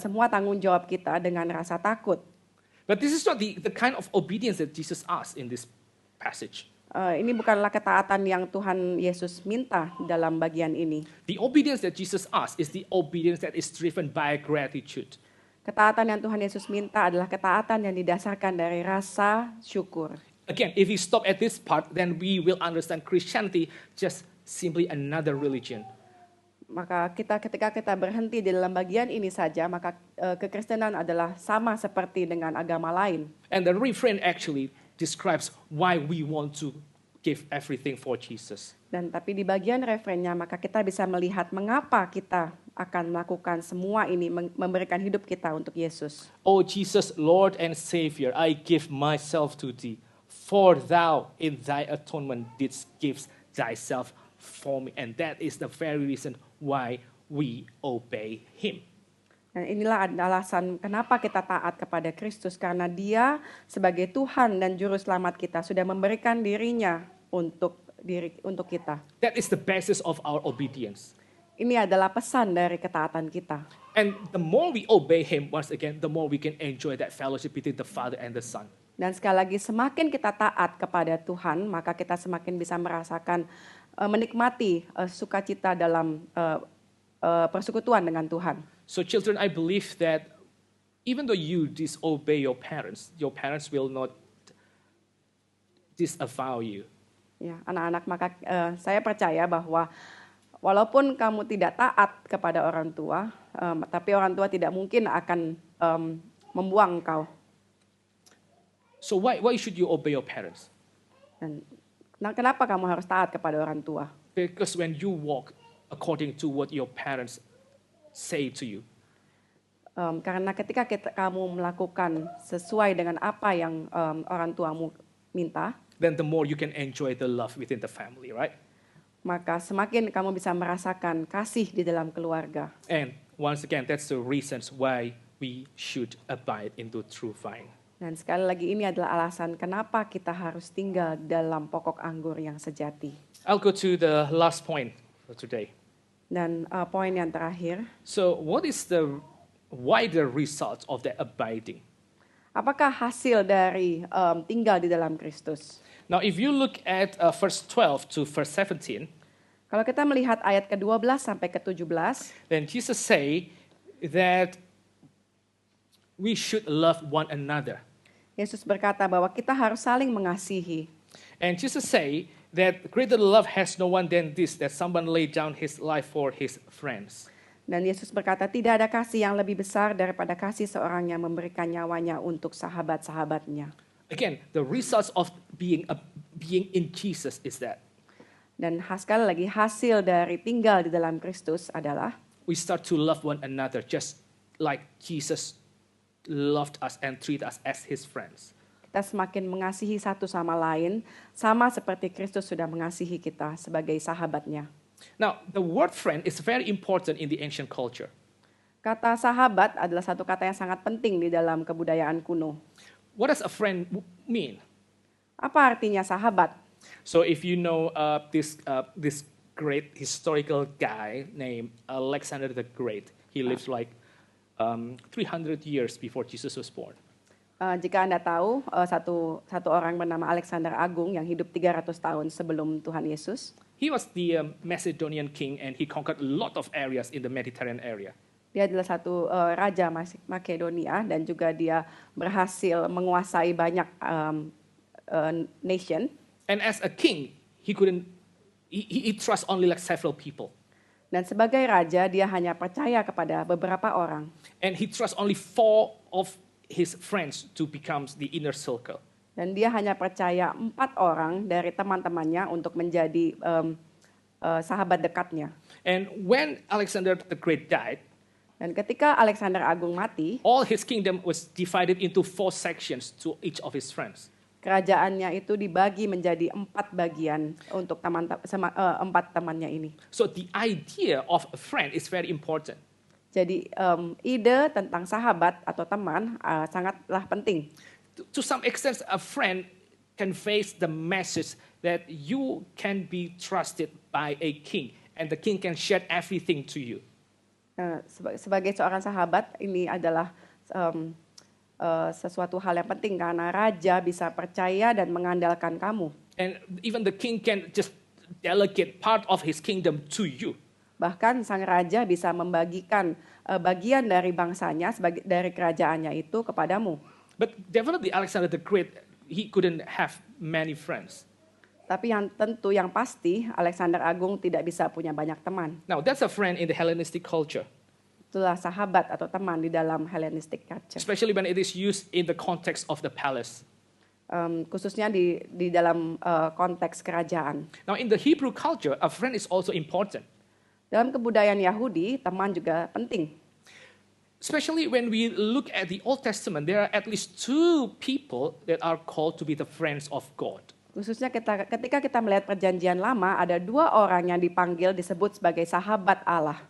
semua tanggung jawab kita dengan rasa takut. But this is not the kind of obedience that Jesus asks in this passage. Ini bukanlah ketaatan yang Tuhan Yesus minta dalam bagian ini. The obedience that Jesus asks is the obedience that is driven by gratitude. Ketaatan yang Tuhan Yesus minta adalah ketaatan yang didasarkan dari rasa syukur. Again, if we stop at this part, then we will understand Christianity just simply another religion. Maka ketika kita berhenti di dalam bagian ini saja, maka kekristenan adalah sama seperti dengan agama lain. And the refrain actually describes why we want to give everything for Jesus. Dan tapi di bagian refrennya, maka kita bisa melihat mengapa kita akan melakukan semua ini, memberikan hidup kita untuk Yesus. Oh Jesus, Lord and Savior, I give myself to thee. For thou in thy atonement didst give thyself for me. And that is the very reason why we obey him. Dan inilah alasan kenapa kita taat kepada Kristus, karena Dia sebagai Tuhan dan Juru Selamat kita sudah memberikan dirinya untuk kita. That is the basis of our obedience. Ini adalah pesan dari ketaatan kita. And the more we obey him, once again, the more we can enjoy that fellowship between the Father and the Son. Dan sekali lagi, semakin kita taat kepada Tuhan, maka kita semakin bisa merasakan, menikmati sukacita dalam persekutuan dengan Tuhan. So children, I believe that even though you disobey your parents will not disavow you. Ya, anak-anak, maka saya percaya bahwa walaupun kamu tidak taat kepada orang tua, tapi orang tua tidak mungkin akan membuang engkau. So why should you obey your parents? Dan kenapa kamu harus taat kepada orang tua? Because when you walk according to what your parents say to you, Karena ketika kamu melakukan sesuai dengan apa yang orang tuamu minta, then the more you can enjoy the love within the family, right? maka semakin kamu bisa merasakan kasih di dalam keluarga. And once again, that's the reasons why we should abide in the true vine. Dan sekali lagi ini adalah alasan kenapa kita harus tinggal dalam pokok anggur yang sejati. I'll go to the last point for today. Dan poin yang terakhir, So what is the wider result of that abiding? apakah hasil dari tinggal di dalam Kristus? Now, if you look at verse 12 to verse 17, Kalau kita melihat ayat ke-12 sampai ke-17, then Jesus say that we should love one another. Yesus berkata bahwa kita harus saling mengasihi. And Jesus say that greater love has no one than this, that someone lay down his life for his friends. Dan Yesus berkata, tidak ada kasih yang lebih besar daripada kasih seorang yang memberikan nyawanya untuk sahabat-sahabatnya. Again, the results of being in Jesus is that Dan sekali lagi hasil dari tinggal di dalam Kristus adalah we start to love one another just like Jesus loved us and treat us as his friends. kita semakin mengasihi satu sama lain, sama seperti Kristus sudah mengasihi kita sebagai sahabatnya. Now, the word friend is very important in the ancient culture. Kata sahabat adalah satu kata yang sangat penting di dalam kebudayaan kuno. What does a friend mean? Apa artinya sahabat? So if you know this great historical guy named Alexander the Great, he lives like 300 years before Jesus was born. Jika Anda tahu, satu orang bernama Alexander Agung yang hidup 300 tahun sebelum Tuhan Yesus. He was the Macedonian king and he conquered a lot of areas in the Mediterranean area. Dia adalah satu raja Makedonia dan juga dia berhasil menguasai banyak nation. And as a king, he trust only like several people. Dan sebagai raja, dia hanya percaya kepada beberapa orang. And he trusts only 4 of his friends to become the inner circle. Dan dia hanya percaya 4 orang dari teman-temannya untuk menjadi sahabat dekatnya. And when Alexander the Great died, Dan ketika Alexander Agung mati, all his kingdom was divided into 4 sections to each of his friends. kerajaannya itu dibagi menjadi 4 bagian untuk 4 temannya ini. So the idea of a friend is very important. Jadi ide tentang sahabat atau teman sangatlah penting. To some extent, a friend conveys the message that you can be trusted by a king, and the king can share everything to you. Sebagai seorang sahabat, ini adalah sesuatu hal yang penting karena raja bisa percaya dan mengandalkan kamu. And even the king can just delegate part of his kingdom to you. Bahkan sang raja bisa membagikan bagian dari bangsanya, dari kerajaannya itu kepadamu. But definitely Alexander the Great, he couldn't have many friends. Tapi yang pasti Alexander Agung tidak bisa punya banyak teman. Now that's a friend in the Hellenistic culture. Itulah sahabat atau teman di dalam Hellenistic culture. Especially when it is used in the context of the palace. Khususnya di dalam konteks kerajaan. Now in the Hebrew culture, a friend is also important. Dalam kebudayaan Yahudi, teman juga penting. Especially when we look at the Old Testament, there are at least 2 people that are called to be the friends of God. Khususnya ketika kita melihat perjanjian lama, ada 2 orang yang dipanggil disebut sebagai sahabat Allah.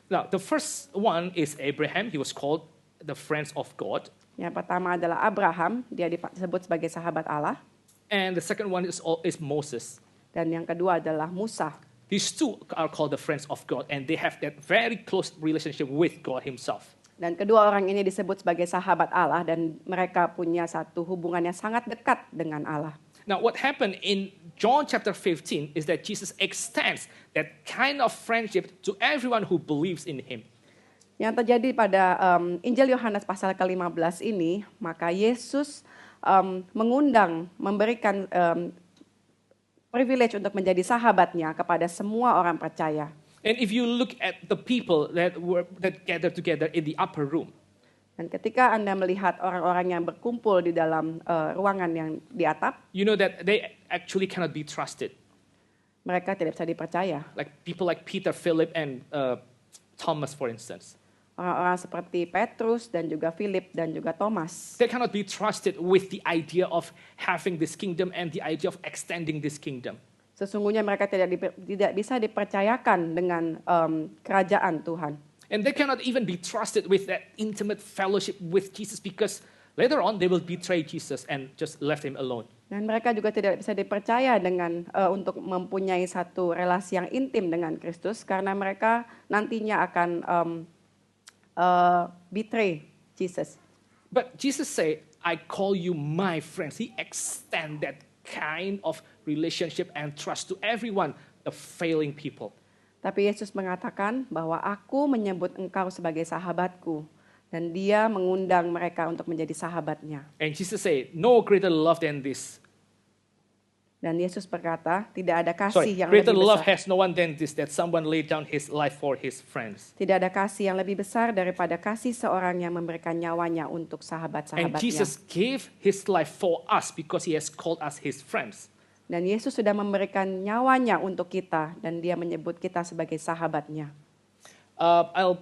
Now, the first one is Abraham. He was called the friends of God. Yang pertama adalah Abraham, dia disebut sebagai sahabat Allah. And the second one is Moses. Dan yang kedua adalah Musa. These 2 are called the friends of God, and they have that very close relationship with God himself. Dan kedua orang ini disebut sebagai sahabat Allah dan mereka punya satu hubungan yang sangat dekat dengan Allah. Now, what happened in John chapter 15 is that Jesus extends that kind of friendship to everyone who believes in him. Yang terjadi pada Injil Yohanes pasal ke-15 ini, maka Yesus memberikan privilege untuk menjadi sahabatnya kepada semua orang percaya. And if you look at the people that gathered together in the upper room, Dan ketika Anda melihat orang-orang yang berkumpul di dalam ruangan yang di atap, you know that they actually cannot be trusted. mereka tidak bisa dipercaya. Like people like Peter, Philip, and Thomas, for instance. Orang-orang seperti Petrus dan juga Philip dan juga Thomas. They cannot be trusted with the idea of having this kingdom and the idea of extending this kingdom. Sesungguhnya mereka tidak bisa dipercayakan dengan kerajaan Tuhan. And they cannot even be trusted with that intimate fellowship with Jesus because later on they will betray Jesus and just left him alone. Dan mereka juga tidak bisa dipercaya dengan untuk mempunyai satu relasi yang intim dengan Kristus karena mereka nantinya akan betray Jesus. But Jesus said, I call you my friends. He extend that kind of relationship and trust to everyone, the failing people. Tapi Yesus mengatakan bahwa aku menyebut engkau sebagai sahabatku. Dan dia mengundang mereka untuk menjadi sahabatnya. And Jesus said, no greater love than this. Dan Yesus berkata, tidak ada kasih yang Greater lebih love besar. has no one than this, that someone laid down his life for his friends. Tidak ada kasih yang lebih besar daripada kasih seorang yang memberikan nyawanya untuk And sahabat-sahabatnya. Jesus gave his life for us because he has called us his friends. Dan Yesus sudah memberikan nyawanya untuk kita dan dia menyebut kita sebagai sahabatnya. I'll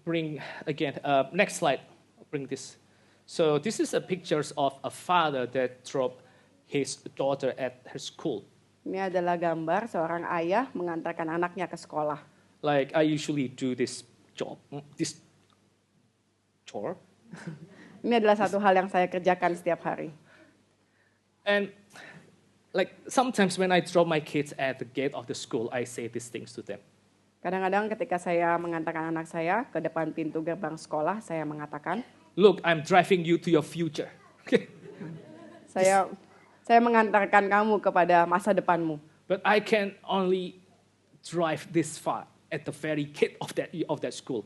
bring again, next slide, I'll bring this. So this is a pictures of a father that dropped his daughter at her school. Ini adalah gambar seorang ayah mengantarkan anaknya ke sekolah. Like I usually do this job, this chore. Ini adalah satu hal yang saya kerjakan setiap hari. And like sometimes when I drop my kids at the gate of the school, I say these things to them. Kadang-kadang ketika saya mengantarkan anak saya ke depan pintu gerbang sekolah, saya mengatakan, Look, I'm driving you to your future. saya mengantarkan kamu kepada masa depanmu. But I can only drive this far at the very gate of that school.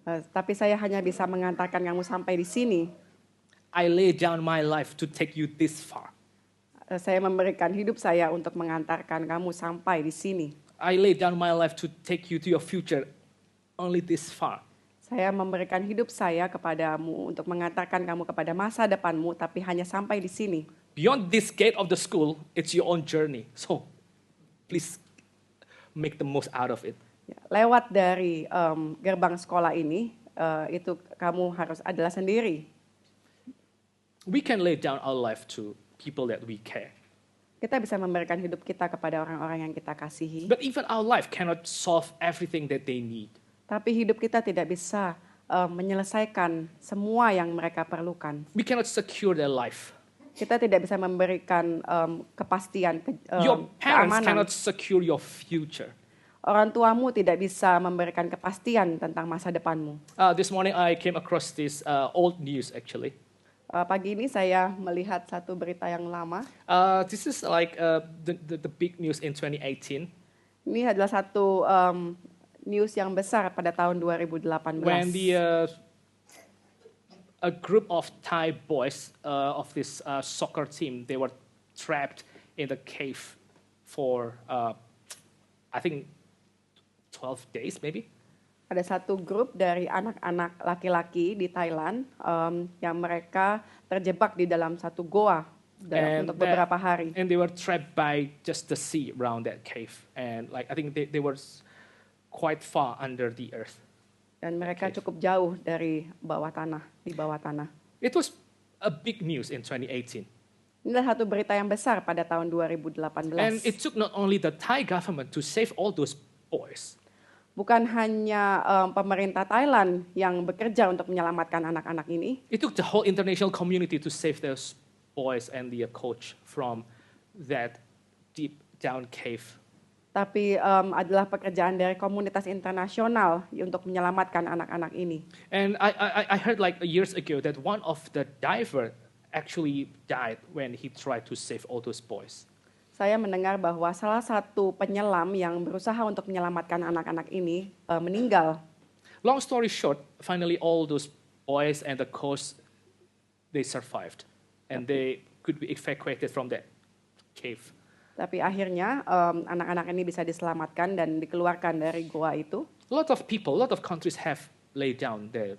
Tapi saya hanya bisa mengantarkan kamu sampai di sini. I lay down my life to take you this far. Saya memberikan hidup saya untuk mengantarkan kamu sampai di sini. I lay down my life to take you to your future only this far. Saya memberikan hidup saya kepadamu untuk mengantarkan kamu kepada masa depanmu, tapi hanya sampai di sini. Beyond this gate of the school, it's your own journey. So please make the most out of it. Ya, lewat dari gerbang sekolah ini, itu kamu harus adalah sendiri. We can lay down our life to people that we care. Kita bisa memberikan hidup kita kepada orang-orang yang kita kasihi. But even our life cannot solve everything that they need. Tapi hidup kita tidak bisa menyelesaikan semua yang mereka perlukan. We cannot secure their life. Kita tidak bisa memberikan kepastian, Your parents keamanan. cannot secure your future. Orang tuamu tidak bisa memberikan kepastian tentang masa depanmu. This morning I came across this old news actually. Pagi ini saya melihat satu berita yang lama. This is like the big news in 2018 Ini adalah satu news yang besar pada tahun 2018. when a group of Thai boys of this soccer team, they were trapped in the cave for I think 12 days maybe. Ada satu grup dari anak-anak laki-laki di Thailand yang mereka terjebak di dalam satu goa untuk beberapa hari. And they were trapped by just the sea around that cave. And like I think they were quite far under the earth. Dan mereka cukup jauh dari di bawah tanah. It was a big news in 2018. Inilah satu berita yang besar pada tahun 2018. And it took not only the Thai government to save all those boys. Bukan hanya pemerintah Thailand yang bekerja untuk menyelamatkan anak-anak ini. It took the whole international community to save those boys and the coach from that deep down cave. Tapi adalah pekerjaan dari komunitas internasional untuk menyelamatkan anak-anak ini. And I heard like years ago that one of the diver actually died when he tried to save all those boys. Saya mendengar bahwa salah satu penyelam yang berusaha untuk menyelamatkan anak-anak ini meninggal. Long story short, finally all those boys and the coach, they survived. And they could be evacuated from that cave. Tapi akhirnya anak-anak ini bisa diselamatkan dan dikeluarkan dari goa itu. A lot of people, a lot of countries have laid down their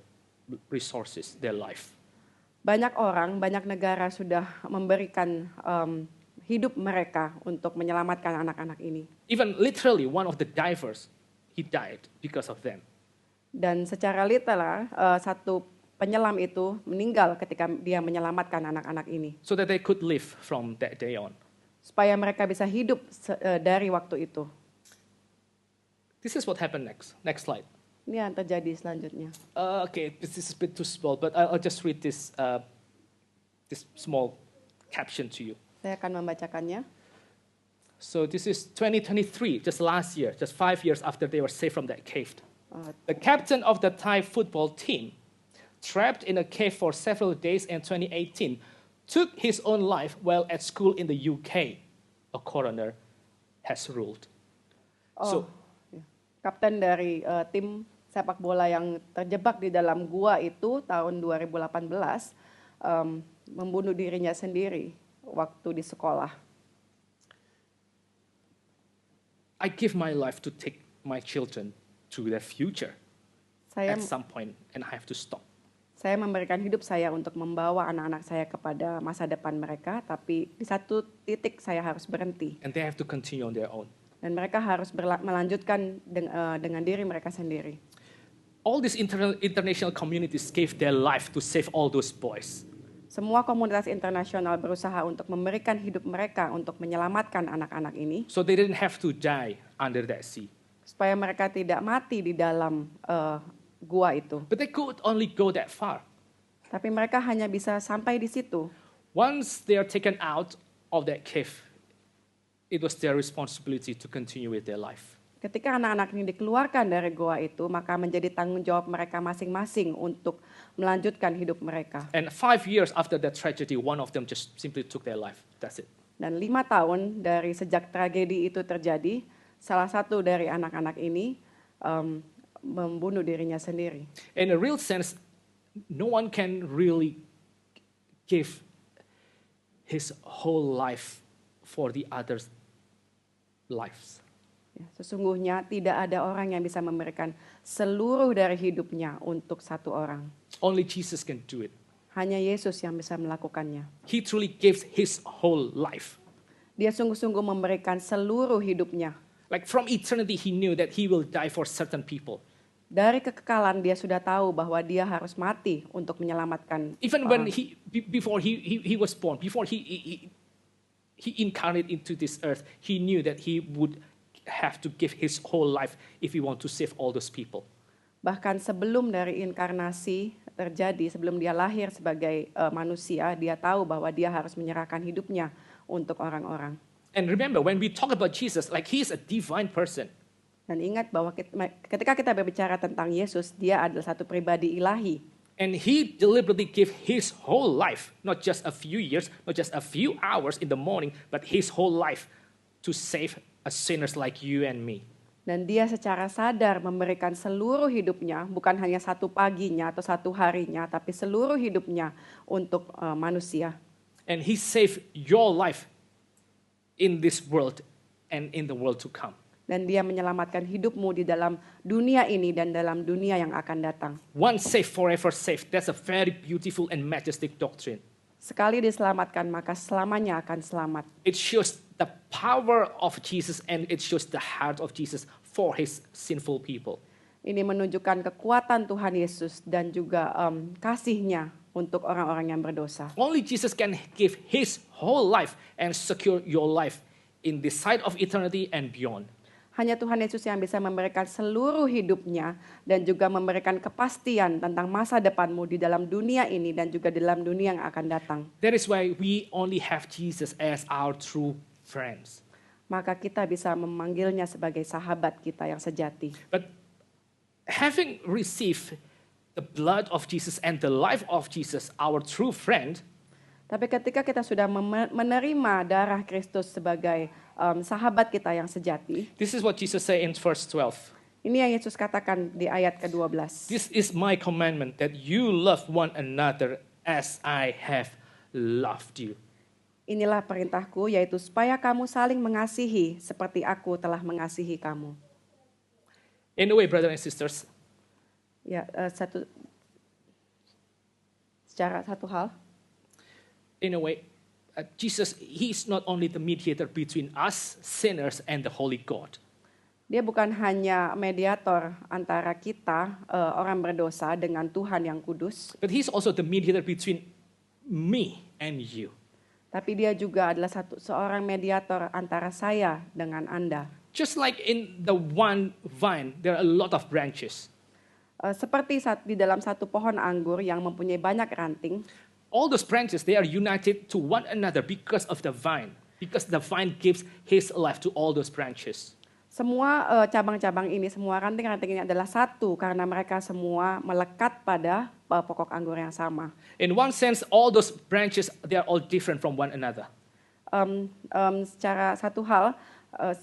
resources, their life. Banyak orang, banyak negara sudah memberikan hidup mereka untuk menyelamatkan anak-anak ini. Even literally, one of the divers, he died because of them. Dan secara literal, satu penyelam itu meninggal ketika dia menyelamatkan anak-anak ini. So that they could live from that day on. Supaya mereka bisa hidup dari waktu itu. This is what happened next. Next slide. Ini yang terjadi selanjutnya. Okay, this is a bit too small, but I'll just read this small caption to you. Saya akan membacakannya. So this is 2023, just last year, just 5 years after they were saved from that cave. The captain of the Thai football team, trapped in a cave for several days in 2018, took his own life while at school in the UK, a coroner has ruled. So, Kapten dari tim sepak bola yang terjebak di dalam gua itu tahun 2018 membunuh dirinya sendiri waktu di sekolah. I give my life to take my children to their future at some point, and I have to stop. Saya memberikan hidup saya untuk membawa anak-anak saya kepada masa depan mereka, tapi di satu titik saya harus berhenti. And they have to continue on their own. Dan mereka harus melanjutkan dengan diri mereka sendiri. All these international communities gave their life to save all those boys. Semua komunitas internasional berusaha untuk memberikan hidup mereka untuk menyelamatkan anak-anak ini. So they didn't have to die under that sea. Supaya mereka tidak mati di dalam gua itu. But they could only go that far. Tapi mereka hanya bisa sampai di situ. Once they are taken out of that cave, it was their responsibility to continue with their life. Ketika anak-anak ini dikeluarkan dari gua itu, maka menjadi tanggung jawab mereka masing-masing untuk melanjutkan hidup mereka. And 5 years after that tragedy, one of them just simply took their life. That's it. Dan 5 tahun dari sejak tragedi itu terjadi, salah satu dari anak-anak ini membunuh dirinya sendiri. In a real sense, no one can really give his whole life for the others' lives. Ya, sesungguhnya tidak ada orang yang bisa memberikan seluruh dari hidupnya untuk satu orang. Only Jesus can do it. Hanya Yesus yang bisa melakukannya. He truly gives his whole life. Dia sungguh-sungguh memberikan seluruh hidupnya. Like from eternity, he knew that he will die for certain people. Dari kekekalan dia sudah tahu bahwa dia harus mati untuk menyelamatkan. Even when before he was born, before he incarnated into this earth, he knew that he would have to give his whole life if he want to save all those people. Bahkan sebelum dari inkarnasi terjadi, sebelum dia lahir sebagai manusia, dia tahu bahwa dia harus menyerahkan hidupnya untuk orang-orang. And remember, when we talk about Jesus, like he is a divine person. Dan ingat bahwa ketika kita berbicara tentang Yesus, dia adalah satu pribadi ilahi. And he deliberately gave his whole life, not just a few years, not just a few hours in the morning, but his whole life to save a sinners like you and me. Dan dia secara sadar memberikan seluruh hidupnya, bukan hanya satu paginya atau satu harinya, tapi seluruh hidupnya untuk manusia. And he saved your life in this world and in the world to come. Dan dia menyelamatkan hidupmu di dalam dunia ini dan dalam dunia yang akan datang. Once saved, forever saved. That's a very beautiful and majestic doctrine. Sekali diselamatkan, maka selamanya akan selamat. It shows the power of Jesus and it shows the heart of Jesus for his sinful people. Ini menunjukkan kekuatan Tuhan Yesus dan juga kasih-Nya untuk orang-orang yang berdosa. Only Jesus can give his whole life and secure your life in the side of eternity and beyond. Hanya Tuhan Yesus yang bisa memberikan seluruh hidupnya dan juga memberikan kepastian tentang masa depanmu di dalam dunia ini dan juga di dalam dunia yang akan datang. That is why we only have Jesus as our true friends. Maka kita bisa memanggilnya sebagai sahabat kita yang sejati. But having received the blood of Jesus and the life of Jesus, our true friend, tapi ketika kita sudah menerima darah Kristus sebagai sahabat kita yang sejati, this is what Jesus said in verse 12. ini yang Yesus katakan di ayat ke-12. This is my commandment, that you love one another as I have loved you. Inilah perintahku, yaitu supaya kamu saling mengasihi seperti aku telah mengasihi kamu. In a way, brothers and sisters, Ya, secara satu hal, In a way, Jesus, he is not only the mediator between us, sinners, and the holy God. dia bukan hanya mediator antara kita, orang berdosa, dengan Tuhan yang kudus, But he's also the mediator between me and you. tapi dia juga adalah seorang mediator antara saya dengan Anda. Just like in the one vine, there are a lot of branches. Seperti di dalam satu pohon anggur yang mempunyai banyak ranting, All those branches, they are united to one another because of the vine. Because the vine gives his life to all those branches. semua cabang-cabang ini, semua ranting-ranting ini adalah satu karena mereka semua melekat pada pokok anggur yang sama. In one sense, all those branches, they are all different from one another. Secara satu hal,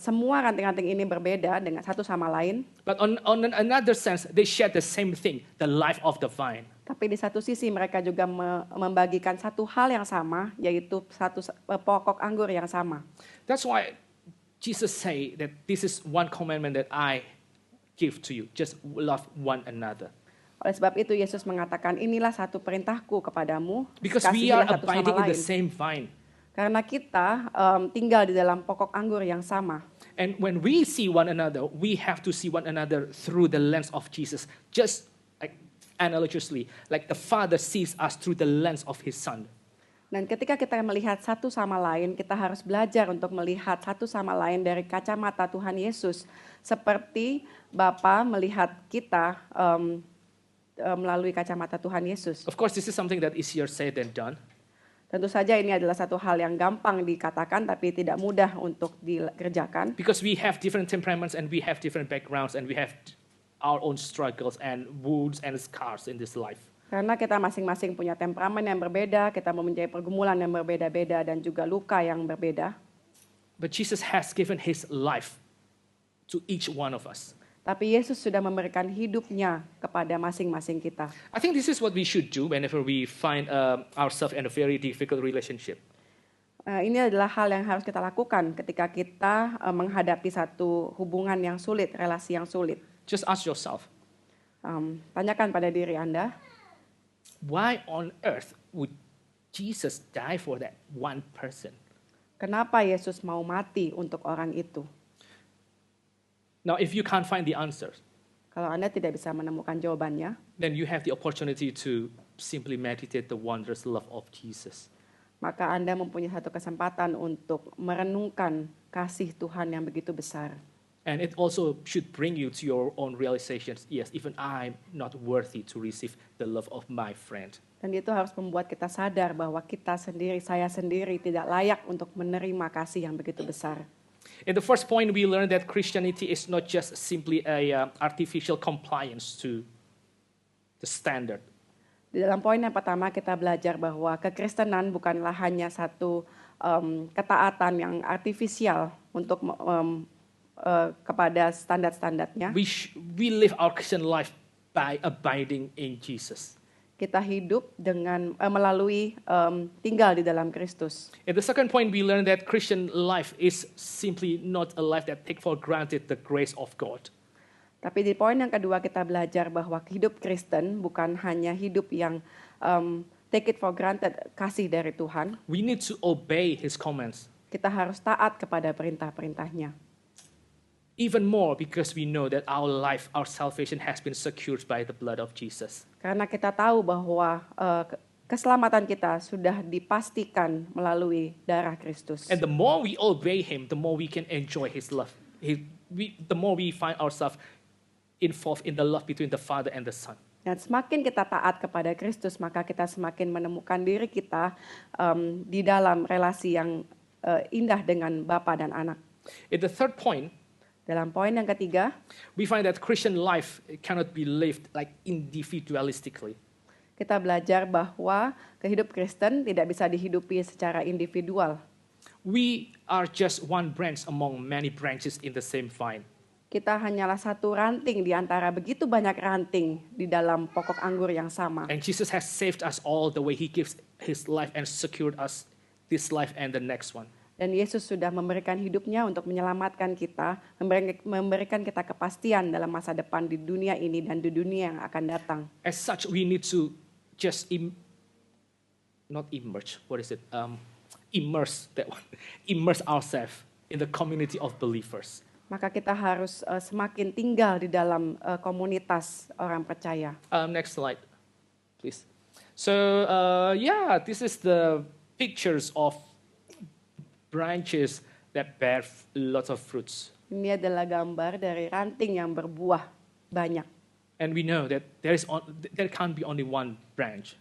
semua ranting-ranting ini berbeda dengan satu sama lain. But on another sense, they share the same thing, the life of the vine. Tapi di satu sisi mereka juga membagikan satu hal yang sama, yaitu satu pokok anggur yang sama. That's why Jesus say that this is one commandment that I give to you. Just love one another. Oleh sebab itu Yesus mengatakan, inilah satu perintahku kepadamu, Because we are kasihilah satu sama abiding in the lain. same vine. Karena kita tinggal di dalam pokok anggur yang sama. And when we see one another, we have to see one another through the lens of Jesus. Just like analogously, like the Father sees us through the lens of his Son. Dan ketika kita melihat satu sama lain, kita harus belajar untuk melihat satu sama lain dari kacamata Tuhan Yesus. Seperti Bapa melihat kita melalui kacamata Tuhan Yesus. Of course, this is something that is easier said than done. Tentu saja ini adalah satu hal yang gampang dikatakan tapi tidak mudah untuk dikerjakan. Because we have different temperaments and we have different backgrounds and we have our own struggles and wounds and scars in this life. Karena kita masing-masing punya temperamen yang berbeda, kita mempunyai pergumulan yang berbeda-beda dan juga luka yang berbeda. But Jesus has given his life to each one of us. Tapi Yesus sudah memberikan hidupnya kepada masing-masing kita. I think this is what we should do whenever we find ourselves in a very difficult relationship. Ini adalah hal yang harus kita lakukan ketika kita menghadapi satu hubungan yang sulit, relasi yang sulit. Just ask yourself, Tanyakan pada diri Anda, why on earth would Jesus die for that one person? kenapa Yesus mau mati untuk orang itu? Now, if you can't find the answers, Kalau Anda tidak bisa menemukan jawabannya, then you have the opportunity to simply meditate the wondrous love of Jesus. maka Anda mempunyai satu kesempatan untuk merenungkan kasih Tuhan yang begitu besar. And it also should bring you to your own realizations. Yes, even I'm not worthy to receive the love of my friend. Dan itu harus membuat kita sadar bahwa kita sendiri, saya sendiri tidak layak untuk menerima kasih yang begitu besar. In the first point, we learned that Christianity is not just simply a artificial compliance to the standard. Di dalam poin yang pertama kita belajar bahwa kekristenan bukanlah hanya satu ketaatan yang artifisial untuk kepada standar-standarnya. We live our Christian life by abiding in Jesus. Kita hidup dengan melalui tinggal di dalam Kristus. In the second point, we learned that Christian life is simply not a life that take for granted the grace of God. Tapi di poin yang kedua kita belajar bahwa hidup Kristen bukan hanya hidup yang take it for granted kasih dari Tuhan. We need to obey his commands. Kita harus taat kepada perintah-perintahnya. Even more because we know that our life, our salvation has been secured by the blood of Jesus. Karena kita tahu bahwa keselamatan kita sudah dipastikan melalui darah Kristus. And the more we obey him, the more we can enjoy his love. The more we find ourselves involved in the love between the Father and the Son. Dan semakin kita taat kepada Kristus, maka kita semakin menemukan diri kita di dalam relasi yang indah dengan Bapa dan Anak. In the third point, dalam poin yang ketiga, we find that Christian life cannot be lived like individualistically. Kita belajar bahwa kehidupan Kristen tidak bisa dihidupi secara individual. We are just one branch among many branches in the same vine. Kita hanyalah satu ranting di antara begitu banyak ranting di dalam pokok anggur yang sama. And Jesus has saved us all the way he gives his life and secured us this life and the next one. Dan Yesus sudah memberikan hidupnya untuk menyelamatkan kita, memberikan kita kepastian dalam masa depan di dunia ini dan di dunia yang akan datang. As such, we need to just not emerge. What is it? Immerse that one. Immerse ourselves in the community of believers. Maka kita harus semakin tinggal di dalam komunitas orang percaya. Next slide, please. So this is the pictures of branches that bear lots of fruits. Ini adalah gambar dari ranting yang berbuah banyak. And we know that there can't be only one branch.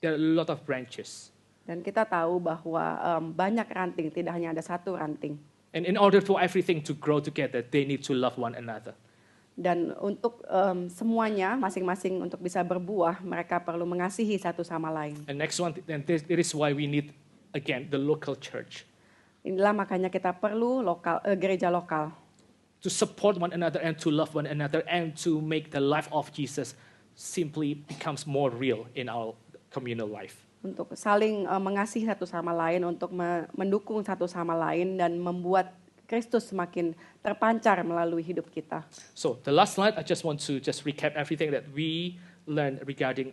There are a lot of branches. Dan kita tahu bahwa banyak ranting, tidak hanya ada satu ranting. And in order for everything to grow together, they need to love one another. Dan untuk semuanya, masing-masing untuk bisa berbuah, mereka perlu mengasihi satu sama lain. And next one, and this is why we need, again, the local church. Inilah makanya kita perlu gereja lokal. To support one another and to love one another and to make the life of Jesus simply becomes more real in our communal life. Untuk saling mengasihi satu sama lain, untuk mendukung satu sama lain, dan membuat Kristus semakin terpancar melalui hidup kita. So the last slide, I just want to recap everything that we learned regarding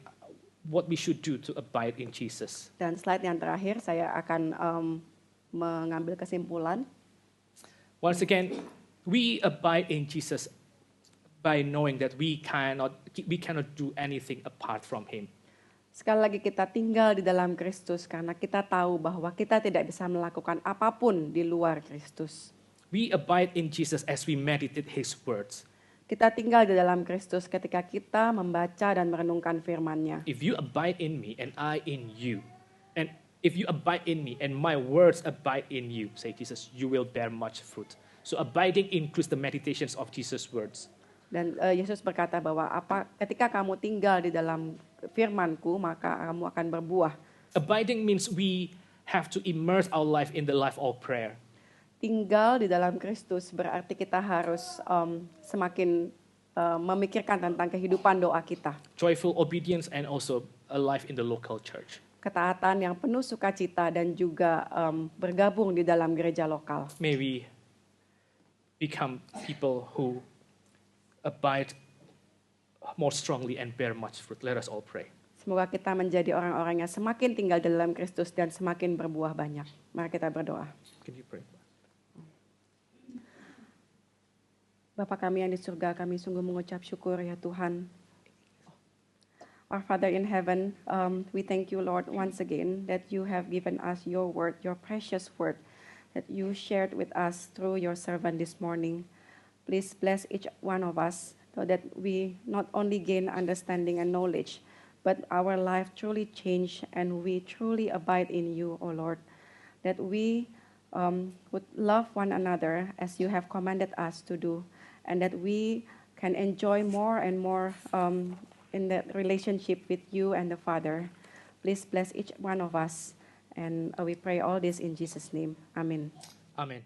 what we should do to abide in Jesus. Dan slide yang terakhir, saya akan mengambil kesimpulan. Once again, we abide in Jesus by knowing that we cannot do anything apart from Him. Sekali lagi kita tinggal di dalam Kristus karena kita tahu bahwa kita tidak bisa melakukan apapun di luar Kristus. We abide in Jesus as we meditate His words. Kita tinggal di dalam Kristus ketika kita membaca dan merenungkan firman-Nya. If you abide in me and I in you, and if you abide in me and my words abide in you, say Jesus, you will bear much fruit. So abiding includes the meditations of Jesus' words. Dan Yesus berkata bahwa ketika kamu tinggal di dalam firman-Ku, maka kamu akan berbuah. Abiding means we have to immerse our life in the life of prayer. Tinggal di dalam Kristus berarti kita harus semakin memikirkan tentang kehidupan doa kita. Joyful obedience and also a life in the local church. Ketaatan yang penuh sukacita dan juga bergabung di dalam gereja lokal. May we become people who abide more strongly and bear much fruit. Let us all pray. Semoga kita menjadi orang-orang yang semakin tinggal di dalam Kristus dan semakin berbuah banyak. Mari kita berdoa. Can you pray? Bapa kami yang di surga, kami sungguh mengucap syukur ya Tuhan. Our Father in heaven, we thank you, Lord, once again that you have given us your word, your precious word, that you shared with us through your servant this morning. Please bless each one of us so that we not only gain understanding and knowledge, but our life truly change and we truly abide in you, O Lord. That we would love one another as you have commanded us to do, and that we can enjoy more and more in that relationship with you and the Father. Please bless each one of us, and we pray all this in Jesus' name. Amen. Amen.